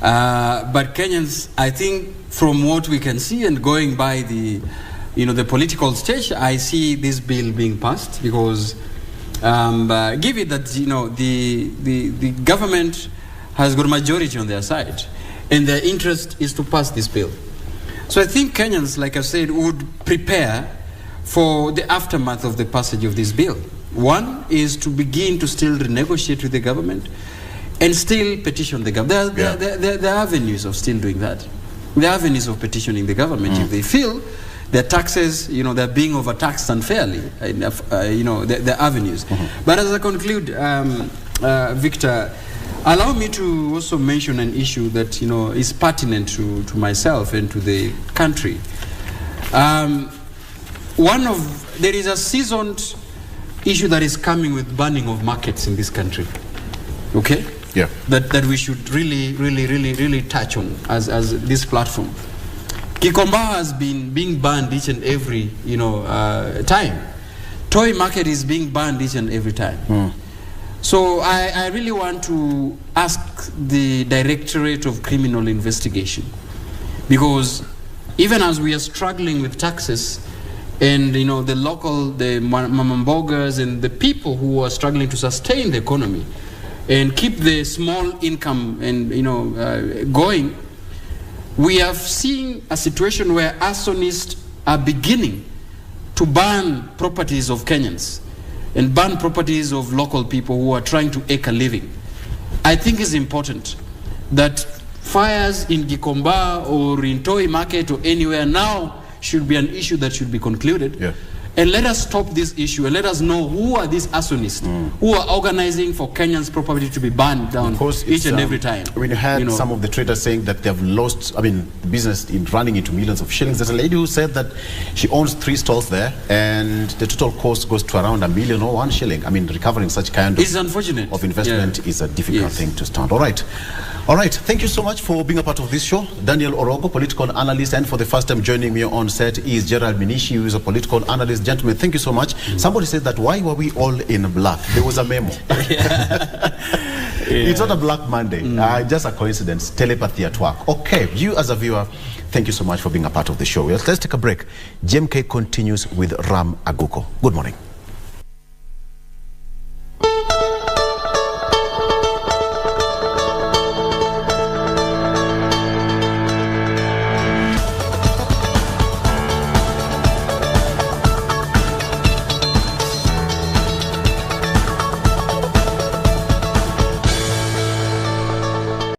S4: But Kenyans, I think, from what we can see and going by the political stage, I see this bill being passed because, given that the government has got a majority on their side, and their interest is to pass this bill. So I think Kenyans, like I said, would prepare for the aftermath of the passage of this bill. One is to begin to still renegotiate with the government and still petition the government. There are avenues of still doing that. There are avenues of petitioning the government if they feel their taxes, they're being overtaxed unfairly. There are avenues. But as I conclude, Victor, allow me to also mention an issue that is pertinent to myself and to the country. There is a seasoned issue that is coming with banning of markets in this country. Okay?
S1: Yeah.
S4: That we should really touch on as this platform. Gikomba has been being banned each and every time. Toy market is being banned each and every time. So I really want to ask the Directorate of Criminal Investigation, because even as we are struggling with taxes and the mamambogas and the people who are struggling to sustain the economy and keep the small income and going, we have seen a situation where arsonists are beginning to ban properties of Kenyans and ban properties of local people who are trying to make a living. I think it's important that fires in Gikomba or in Toy Market or anywhere now should be an issue that should be concluded.
S1: Yeah.
S4: And let us stop this issue and let us know who are these arsonists who are organizing for Kenyans' property to be burned down each and every time.
S1: When you had some of the traders saying that they've lost, business in running into millions of shillings. There's a lady who said that she owns 3 stalls there and the total cost goes to around $1 million or 1 shilling. Recovering such kind
S4: it's unfortunate.
S1: of investment is a difficult thing to stand. All right. Thank you so much for being a part of this show. Daniel Orogo, political analyst, and for the first time joining me on set is Gerald Minishi, who is a political analyst. Gentlemen, thank you so much. Somebody said that why were we all in black? There was a memo. It's not a Black Monday, just a coincidence, telepathy at work. Okay, you as a viewer, thank you so much for being a part of the show. Let's take a break. GMK continues with Ram Aguko. Good morning.